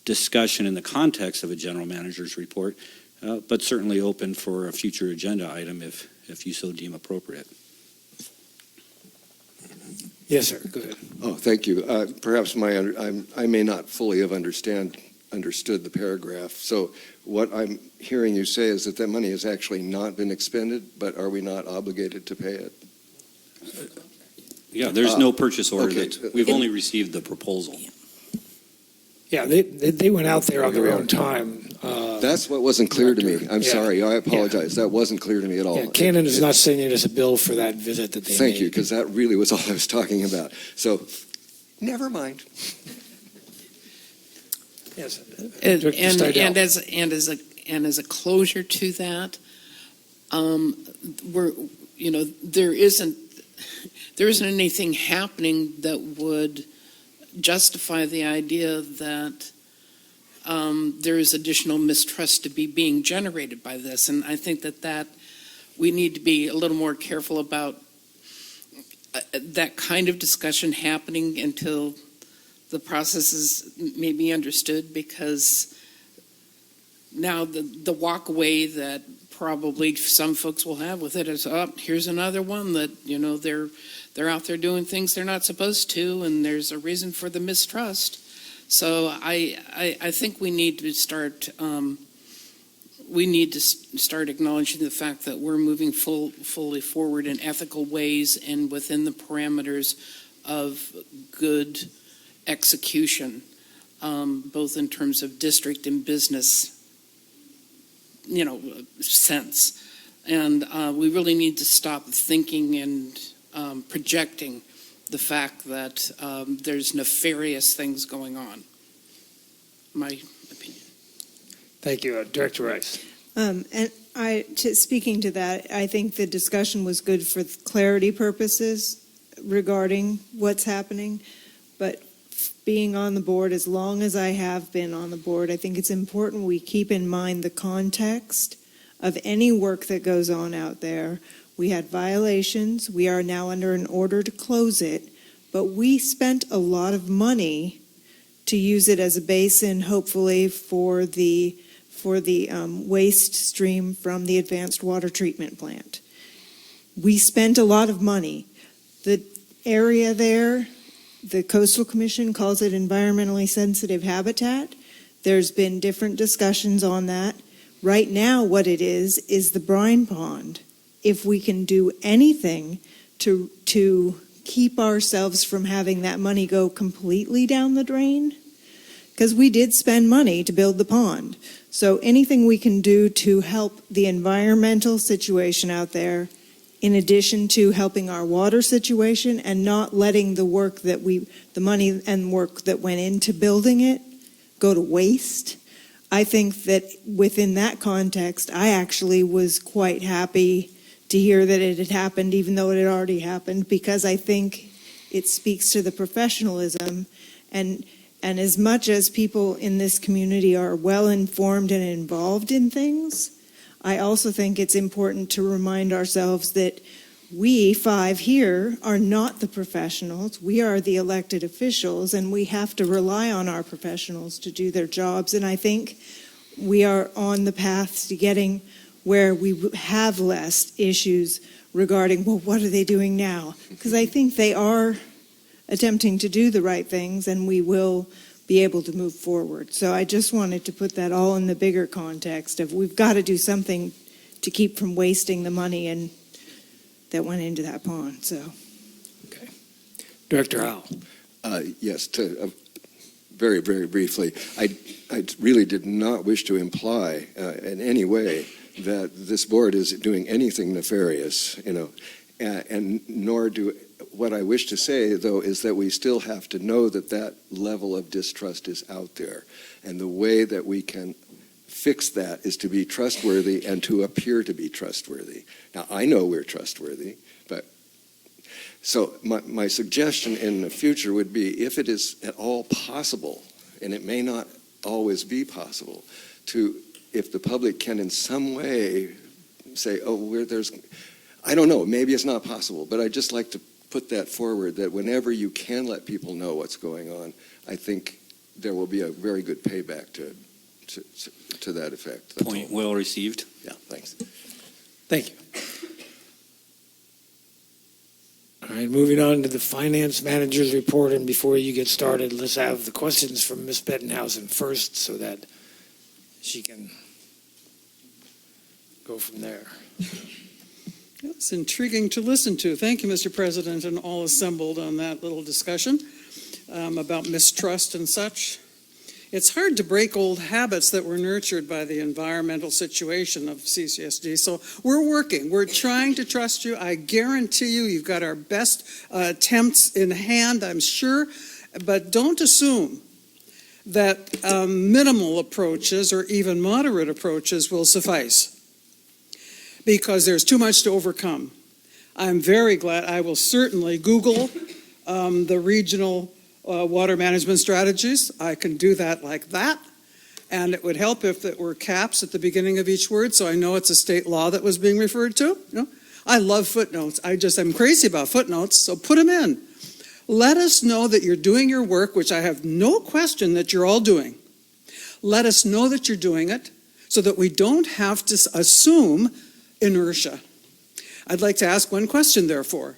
discussion in the context of a general manager's report, but certainly open for a future agenda item if you so deem appropriate. Yes, sir. Go ahead. Oh, thank you. Perhaps I may not fully have understood the paragraph. So what I'm hearing you say is that money has actually not been expended, but are we not obligated to pay it? Yeah, there's no purchase order. Okay. We've only received the proposal. Yeah, they went out there on their own time. That's what wasn't clear to me. I'm sorry. I apologize. That wasn't clear to me at all. Yeah, Canon is not sending us a bill for that visit that they Thank made. you, because that really was all I was talking about. So, never mind. Yes. And as a closure to that, there isn't anything happening that would justify the idea that there is additional mistrust to be being generated by this. And I think that we need to be a little more careful about that kind of discussion happening until the process is maybe understood, because now the walk away that probably some folks will have with it is, here's another one that, they're out there doing things they're not supposed to, and there's a reason for the mistrust. So I think we need to start acknowledging the fact that we're moving fully forward in ethical ways and within the parameters of good execution, both in terms of district and business, sense. And we really need to stop thinking and projecting the fact that there's nefarious things going on. My opinion. Thank you, Director Rice. And speaking to that, I think the discussion was good for clarity purposes regarding what's happening. But being on the board as long as I have been on the board, I think it's important we keep in mind the context of any work that goes on out there. We had violations. We are now under an order to close it, but we spent a lot of money to use it as a basin, hopefully, for the waste stream from the advanced water treatment plant. We spent a lot of money. The area there, the Coastal Commission calls it environmentally sensitive habitat. There's been different discussions on that. Right now, what it is the brine pond. If we can do anything to keep ourselves from having that money go completely down the drain, because we did spend money to build the pond. So anything we can do to help the environmental situation out there, in addition to helping our water situation and not letting the money and work that went into building it go to waste. I think that within that context, I actually was quite happy to hear that it had happened, even though it had already happened, because I think it speaks to the professionalism. And as much as people in this community are well informed and involved in things, I also think it's important to remind ourselves that we 5 here are not the professionals. We are the elected officials, and we have to rely on our professionals to do their jobs. And I think we are on the path to getting where we have less issues regarding, well, what are they doing now? Because I think they are attempting to do the right things, and we will be able to move forward. So I just wanted to put that all in the bigger context of we've got to do something to keep from wasting the money and that went into that pond. So, okay, Director Howe. Yes, very, very briefly, I really did not wish to imply in any way that this board is doing anything nefarious, and nor do. What I wish to say, though, is that we still have to know that that level of distrust is out there. And the way that we can fix that is to be trustworthy and to appear to be trustworthy. Now, I know we're trustworthy, but so my suggestion in the future would be, if it is at all possible, and it may not always be possible, if the public can in some way say, I don't know, maybe it's not possible, but I'd just like to put that forward, that whenever you can let people know what's going on, I think there will be a very good payback to that effect. That's Point all. well received. Yeah, thanks. Thank you. All right, moving on to the finance manager's report, and before you get started, let's have the questions from Ms. Bettenhausen first so that she can go from there. It's intriguing to listen to. Thank you, Mr. President, and all assembled on that little discussion about mistrust and such. It's hard to break old habits that were nurtured by the environmental situation of CCSD. So we're working. We're trying to trust you. I guarantee you've got our best attempts in hand, I'm sure. But don't assume that minimal approaches or even moderate approaches will suffice, because there's too much to overcome. I'm very glad. I will certainly Google the regional water management strategies. I can do that like that. And it would help if there were caps at the beginning of each word, so I know it's a state law that was being referred to. I love footnotes. I'm crazy about footnotes, so put them in. Let us know that you're doing your work, which I have no question that you're all doing. Let us know that you're doing it so that we don't have to assume inertia. I'd like to ask one question, therefore.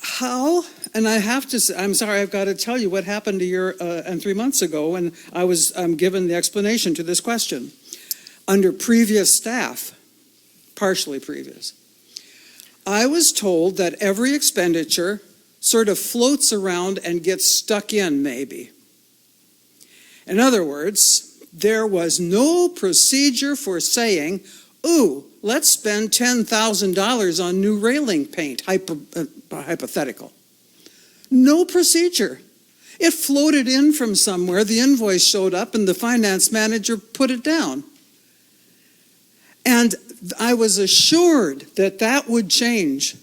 How, and I have to say, I'm sorry, I've got to tell you what happened a year and 3 months ago when I was given the explanation to this question. Under previous staff, partially previous, I was told that every expenditure sort of floats around and gets stuck in, maybe. In other words, there was no procedure for saying, ooh, let's spend $10,000 on new railing paint, hypothetical. No procedure. It floated in from somewhere, the invoice showed up, and the finance manager put it down. And I was assured that that would change.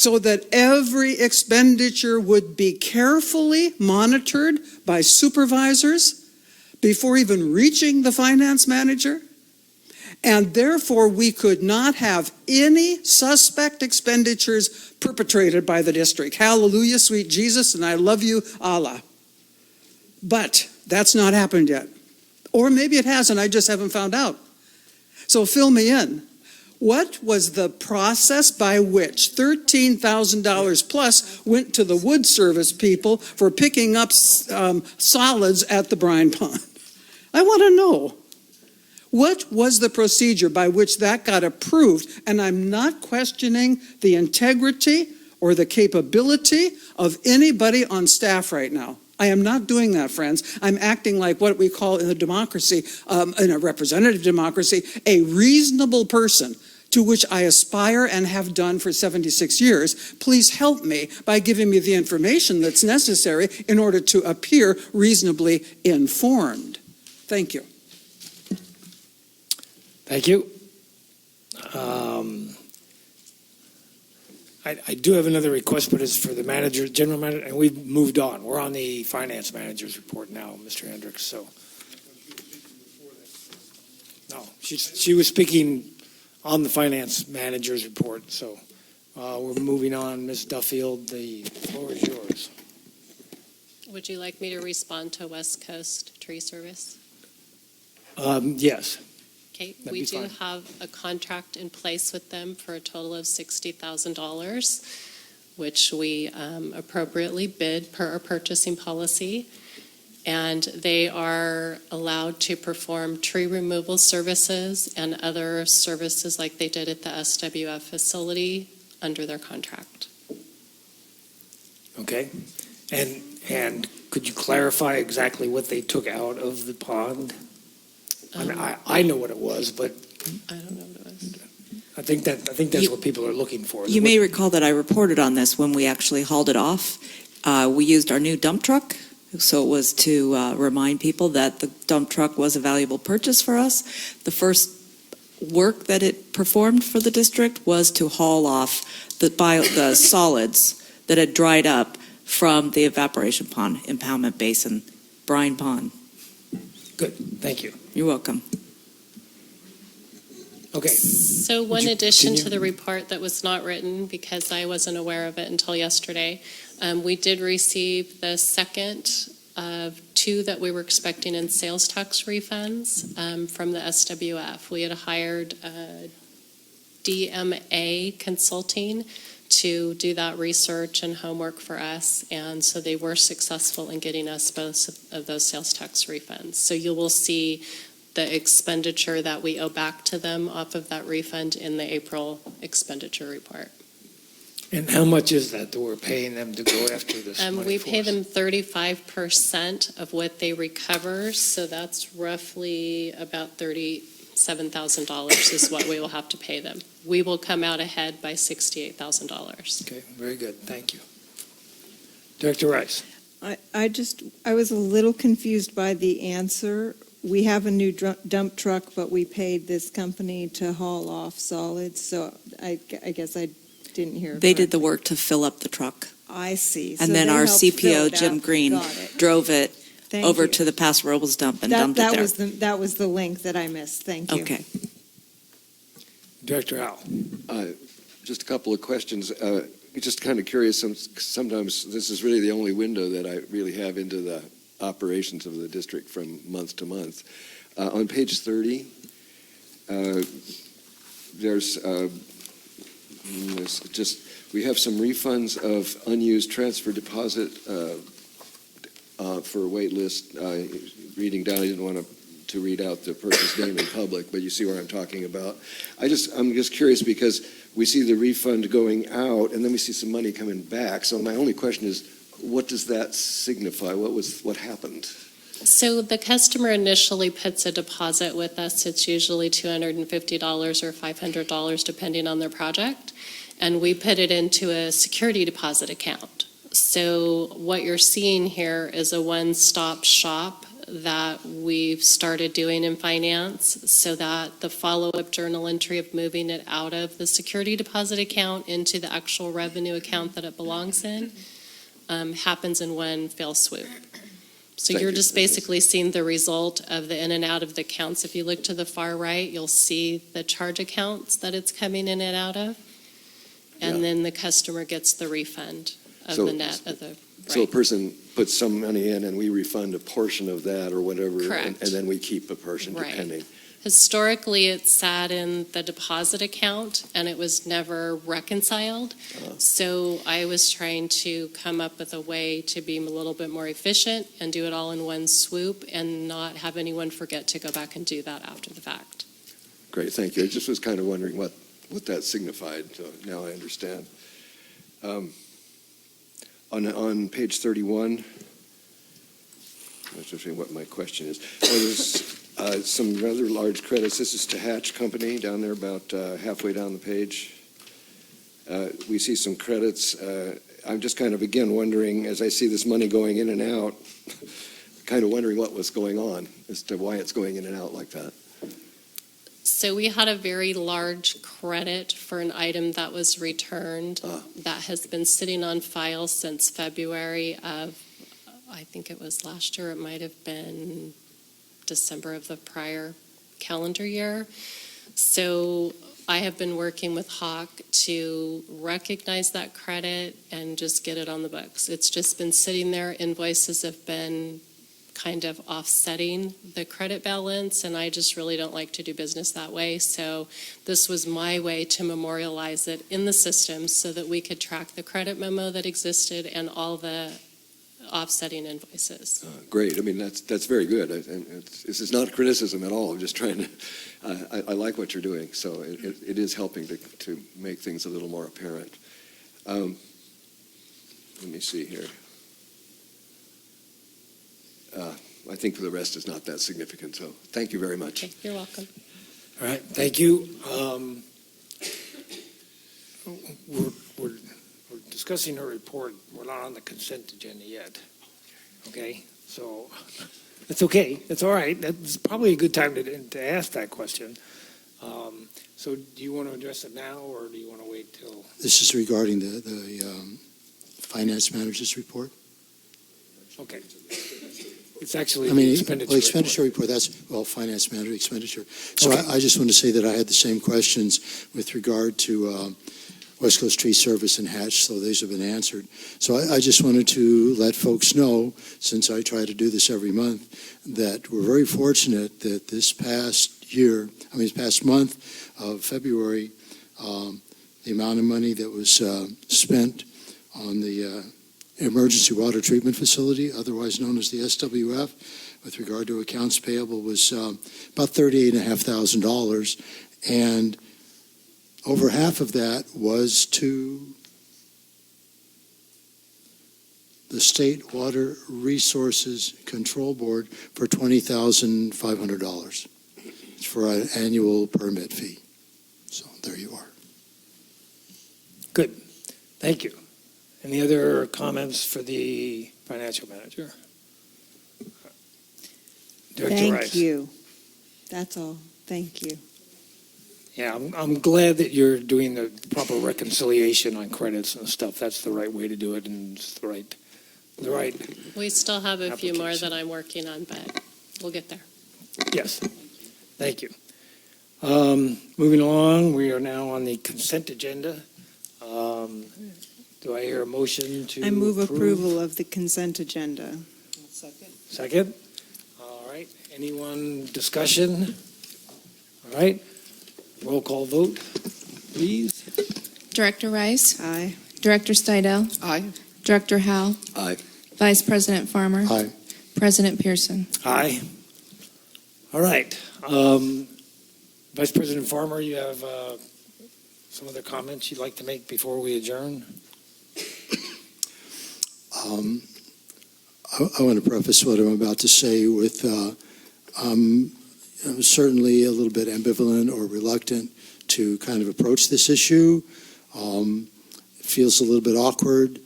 so that every expenditure would be carefully monitored by supervisors before even reaching the finance manager. And therefore, we could not have any suspect expenditures perpetrated by the district. Hallelujah, sweet Jesus, and I love you, Allah. But that's not happened yet. Or maybe it has, and I just haven't found out. So fill me in. What was the process by which $13,000 plus went to the wood service people for picking up solids at the brine pond? I want to know. What was the procedure by which that got approved? And I'm not questioning the integrity or the capability of anybody on staff right now. I am not doing that, friends. I'm acting like what we call in a democracy, in a representative democracy, a reasonable person to which I aspire and have done for 76 years. Please help me by giving me the information that's necessary in order to appear reasonably informed. Thank you. Thank you. I do have another request, but it's for the manager, general manager, and we've moved on. We're on the finance manager's report now, Mr. Hendricks. So, no, she was speaking on the finance manager's report. So, we're moving on. Ms. Duffield, the floor is yours. Would you like me to respond to West Coast Tree Service? Yes. Okay, That'd we be do fine. have a contract in place with them for a total of $60,000, which we appropriately bid per our purchasing policy. And they are allowed to perform tree removal services and other services like they did at the SWF facility under their contract. Okay. And could you clarify exactly what they took out of the pond? I mean, I know what it was, but I don't know what it was. I think that's what people are looking for. You may recall that I reported on this when we actually hauled it off. We used our new dump truck, so it was to remind people that the dump truck was a valuable purchase for us. The first work that it performed for the district was to haul off the solids that had dried up from the evaporation pond, impoundment basin, brine pond. Good, thank you. You're welcome. Okay. So one addition to the report that was not written because I wasn't aware of it until yesterday, we did receive the second of two that we were expecting in sales tax refunds from the SWF. We had hired DMA Consulting to do that research and homework for us, and so they were successful in getting us both of those sales tax refunds. So you will see the expenditure that we owe back to them off of that refund in the April expenditure report. And how much is that we're paying them to go after this money We for pay us? them 35% of what they recover, so that's roughly about $37,000 is what we will have to pay them. We will come out ahead by $68,000. Okay, very good, thank you. Director Rice. I was a little confused by the answer. We have a new dump truck, but we paid this company to haul off solids, so I guess I didn't hear it. They did the work to fill up the truck. I see. And So then they our helped fill CPO, it Jim up. Green, Got it. drove it Thank over you. to the Paso Robles dump and dumped it there. That was the link that I missed. Thank you. Okay. Director Howe. Just a couple of questions. Just kind of curious, sometimes this is really the only window that I really have into the operations of the district from month to month. On page 30, there's just, we have some refunds of unused transfer deposit for a wait list. Reading down, I didn't want to read out the person's name in public, but you see what I'm talking about. I'm just curious because we see the refund going out and then we see some money coming back. So my only question is, what does that signify? What happened? So the customer initially puts a deposit with us. It's usually $250 or $500 depending on their project. And we put it into a security deposit account. So what you're seeing here is a one-stop shop that we've started doing in finance so that the follow-up journal entry of moving it out of the security deposit account into the actual revenue account that it belongs in happens in one fell swoop. So you're just basically seeing the result of the in and out of the accounts. If you look to the far right, you'll see the charge accounts that it's coming in and out of. And then the customer gets the refund of the net of the. So a person puts some money in and we refund a portion of that or whatever. Correct. And then we keep a portion Right. depending. Historically, it sat in the deposit account and it was never reconciled. So I was trying to come up with a way to be a little bit more efficient and do it all in one swoop and not have anyone forget to go back and do that after the fact. Great, thank you. I just was kind of wondering what that signified, so now I understand. On page 31, I was just saying what my question is. There's some rather large credits. This is to Hatch Company down there about halfway down the page. We see some credits. I'm just kind of, again, wondering, as I see this money going in and out, kind of wondering what was going on as to why it's going in and out like that. So we had a very large credit for an item that was returned that has been sitting on file since February of, I think it was last year, it might have been December of the prior calendar year. So I have been working with Hawk to recognize that credit and just get it on the books. It's just been sitting there. Invoices have been kind of offsetting the credit balance, and I just really don't like to do business that way. So this was my way to memorialize it in the system so that we could track the credit memo that existed and all the offsetting invoices. Great. I mean, that's very good. This is not criticism at all. I'm just trying to, I like what you're doing. So it is helping to make things a little more apparent. Let me see here. I think the rest is not that significant, so thank you very much. Okay, you're welcome. All right, thank you. We're discussing her report. We're not on the consent agenda yet. Okay, so that's okay. That's all right. That's probably a good time to ask that question. So do you want to address it now, or do you want to wait till? This is regarding the finance manager's report. Okay. It's actually expenditure report. That's finance manager expenditure. So okay. I just want to say that I had the same questions with regard to West Coast Tree Service and Hatch, so those have been answered. So I just wanted to let folks know, since I try to do this every month, that we're very fortunate that this past month of February, the amount of money that was spent on the emergency water treatment facility, otherwise known as the SWF, with regard to accounts payable, was about $38,500, and over half of that was to the State Water Resources Control Board for $20,500. It's for an annual permit fee. So there you are. Good. Thank you. Any other comments for the financial manager? Director Rice. Thank you. That's all. Thank you. Yeah, I'm glad that you're doing the proper reconciliation on credits and stuff. That's the right way to do it, and it's the right. We still have a few more that I'm working on, but we'll get there. Yes. Thank you. Moving along, we are now on the consent agenda. Do I hear a motion to I move approval of the consent agenda. Second? All right. Anyone discussion? All right. Roll call vote, please. Director Rice? Aye. Director Steidel? Aye. Director Howell? Aye. Vice President Farmer? Aye. President Pearson? Aye. All right. Vice President Farmer, you have some other comments you'd like to make before we adjourn? I want to preface what I'm about to say with I'm certainly a little bit ambivalent or reluctant to kind of approach this issue. It feels a little bit awkward,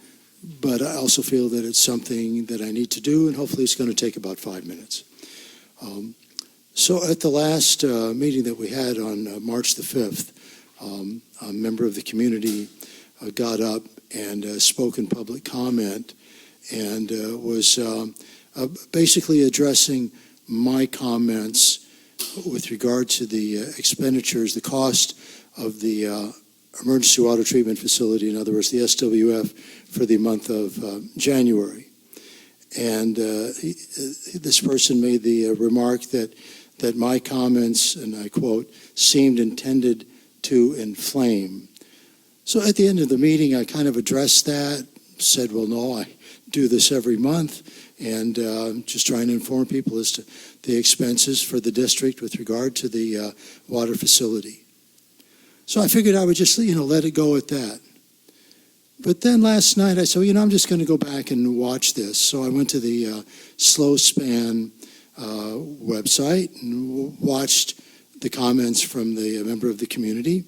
but I also feel that it's something that I need to do, and hopefully it's going to take about 5 minutes. So at the last meeting that we had on March the 5th, a member of the community got up and spoke in public comment and was basically addressing my comments with regard to the expenditures, the cost of the emergency water treatment facility, in other words, the SWF, for the month of January. And this person made the remark that my comments, and I quote, seemed intended to inflame. So at the end of the meeting, I kind of addressed that, said, well, no, I do this every month, and just trying to inform people as to the expenses for the district with regard to the water facility. So I figured I would just, let it go at that. But then last night I said, I'm just going to go back and watch this. So I went to the Slow Span website and watched the comments from the member of the community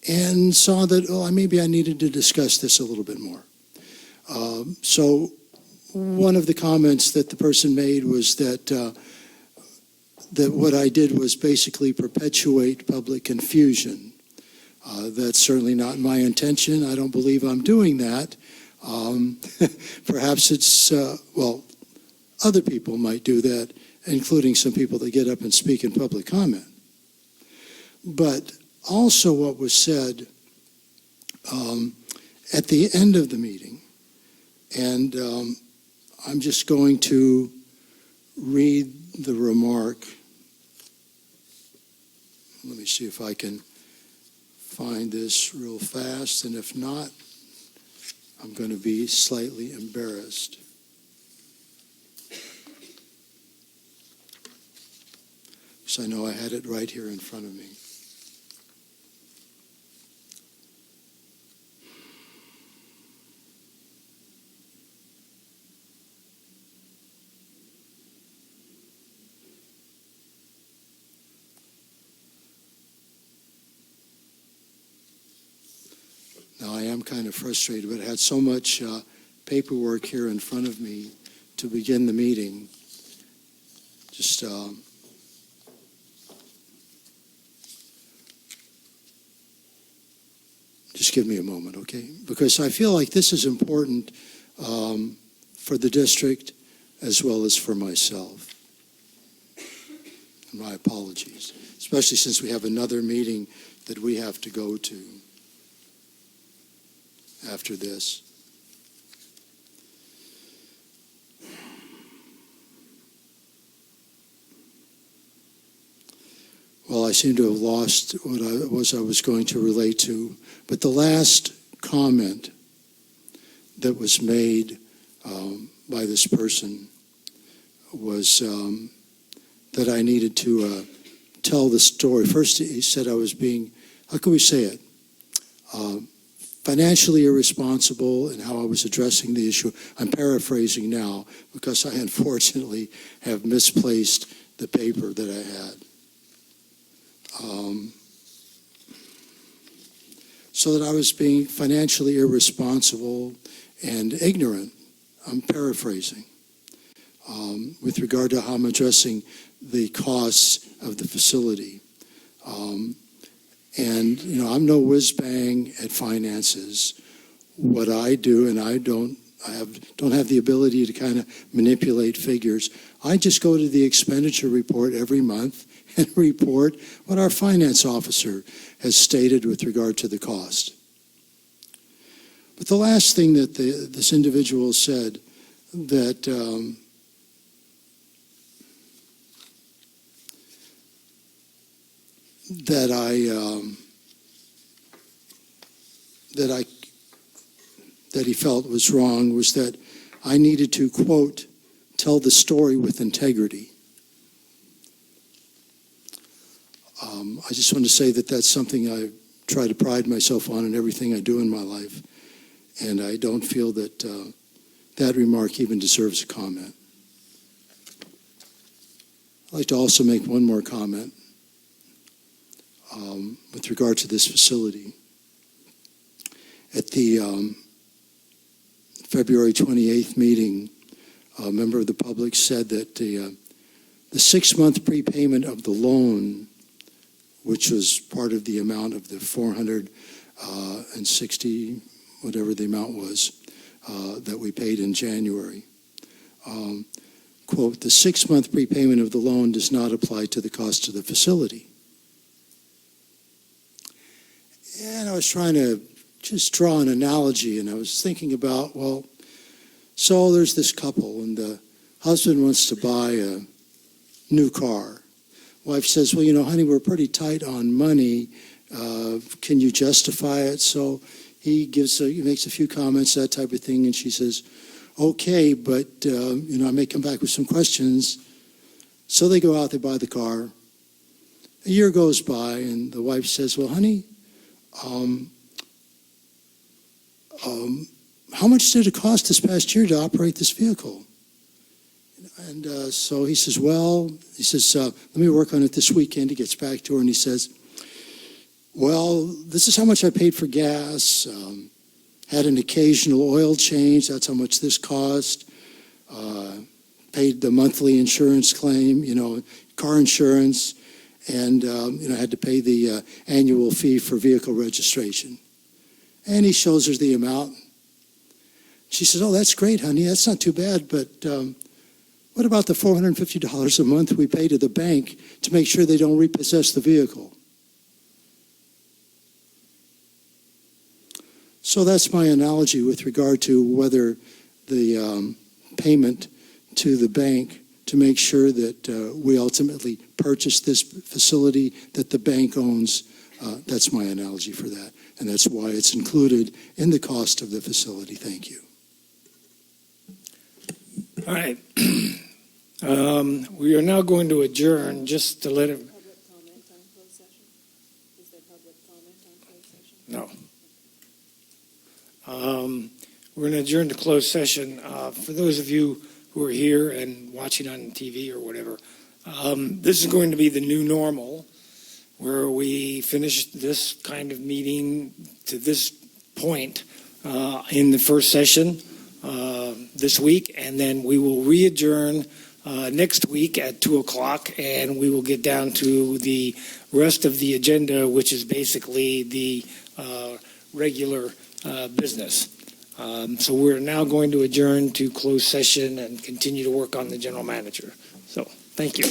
and saw that, maybe I needed to discuss this a little bit more. So one of the comments that the person made was that what I did was basically perpetuate public confusion. That's certainly not my intention. I don't believe I'm doing that. Perhaps it's, other people might do that, including some people that get up and speak in public comment. But also what was said at the end of the meeting, and I'm just going to read the remark. Let me see if I can find this real fast, and if not, I'm going to be slightly embarrassed. Because I know I had it right here in front of me. Now, I am kind of frustrated, but I had so much paperwork here in front of me to begin the meeting. Just give me a moment, okay? Because I feel like this is important for the district as well as for myself. And my apologies, especially since we have another meeting that we have to go to after this. Well, I seem to have lost what I was going to relate to, but the last comment that was made by this person was that I needed to tell the story. First, he said I was being, how can we say it? Financially irresponsible in how I was addressing the issue. I'm paraphrasing now because I unfortunately have misplaced the paper that I had. So that I was being financially irresponsible and ignorant. I'm paraphrasing. With regard to how I'm addressing the costs of the facility. And, I'm no whiz-bang at finances. What I do, and I don't have the ability to kind of manipulate figures. I just go to the expenditure report every month and report what our finance officer has stated with regard to the cost. But the last thing that this individual said that that he felt was wrong was that I needed to, quote, tell the story with integrity. I just want to say that that's something I try to pride myself on in everything I do in my life. And I don't feel that that remark even deserves a comment. I'd like to also make one more comment with regard to this facility. At the February 28th meeting, a member of the public said that the 6-month prepayment of the loan, which was part of the amount of the 460, whatever the amount was, that we paid in January. Quote, the 6-month prepayment of the loan does not apply to the cost of the facility. And I was trying to just draw an analogy, and I was thinking about, well, so there's this couple, and the husband wants to buy a new car. Wife says, well, you know, honey, we're pretty tight on money. Can you justify it? So he makes a few comments, that type of thing, and she says, okay, but, you know, I may come back with some questions. So they go out, they buy the car. A year goes by, and the wife says, well, honey, how much did it cost this past year to operate this vehicle? And so he says, let me work on it this weekend. He gets back to her and he says, well, this is how much I paid for gas, had an occasional oil change, that's how much this cost, paid the monthly insurance claim, you know, car insurance, and, you know, had to pay the annual fee for vehicle registration. And he shows her the amount. She says, oh, that's great, honey, that's not too bad, but what about the $450 a month we pay to the bank to make sure they don't repossess the vehicle? So that's my analogy with regard to whether the payment to the bank to make sure that we ultimately purchase this facility that the bank owns, that's my analogy for that. And that's why it's included in the cost of the facility. Thank you. All right. We are now going to adjourn just to let it. Public comment on closed session? Is there public comment on closed session? No. We're going to adjourn to closed session. For those of you who are here and watching on TV or whatever, this is going to be the new normal, where we finish this kind of meeting to this point in the first session this week, and then we will re-adjourn next week at 2 o'clock, and we will get down to the rest of the agenda, which is basically the regular business. So we're now going to adjourn to closed session and continue to work on the general manager. So thank you.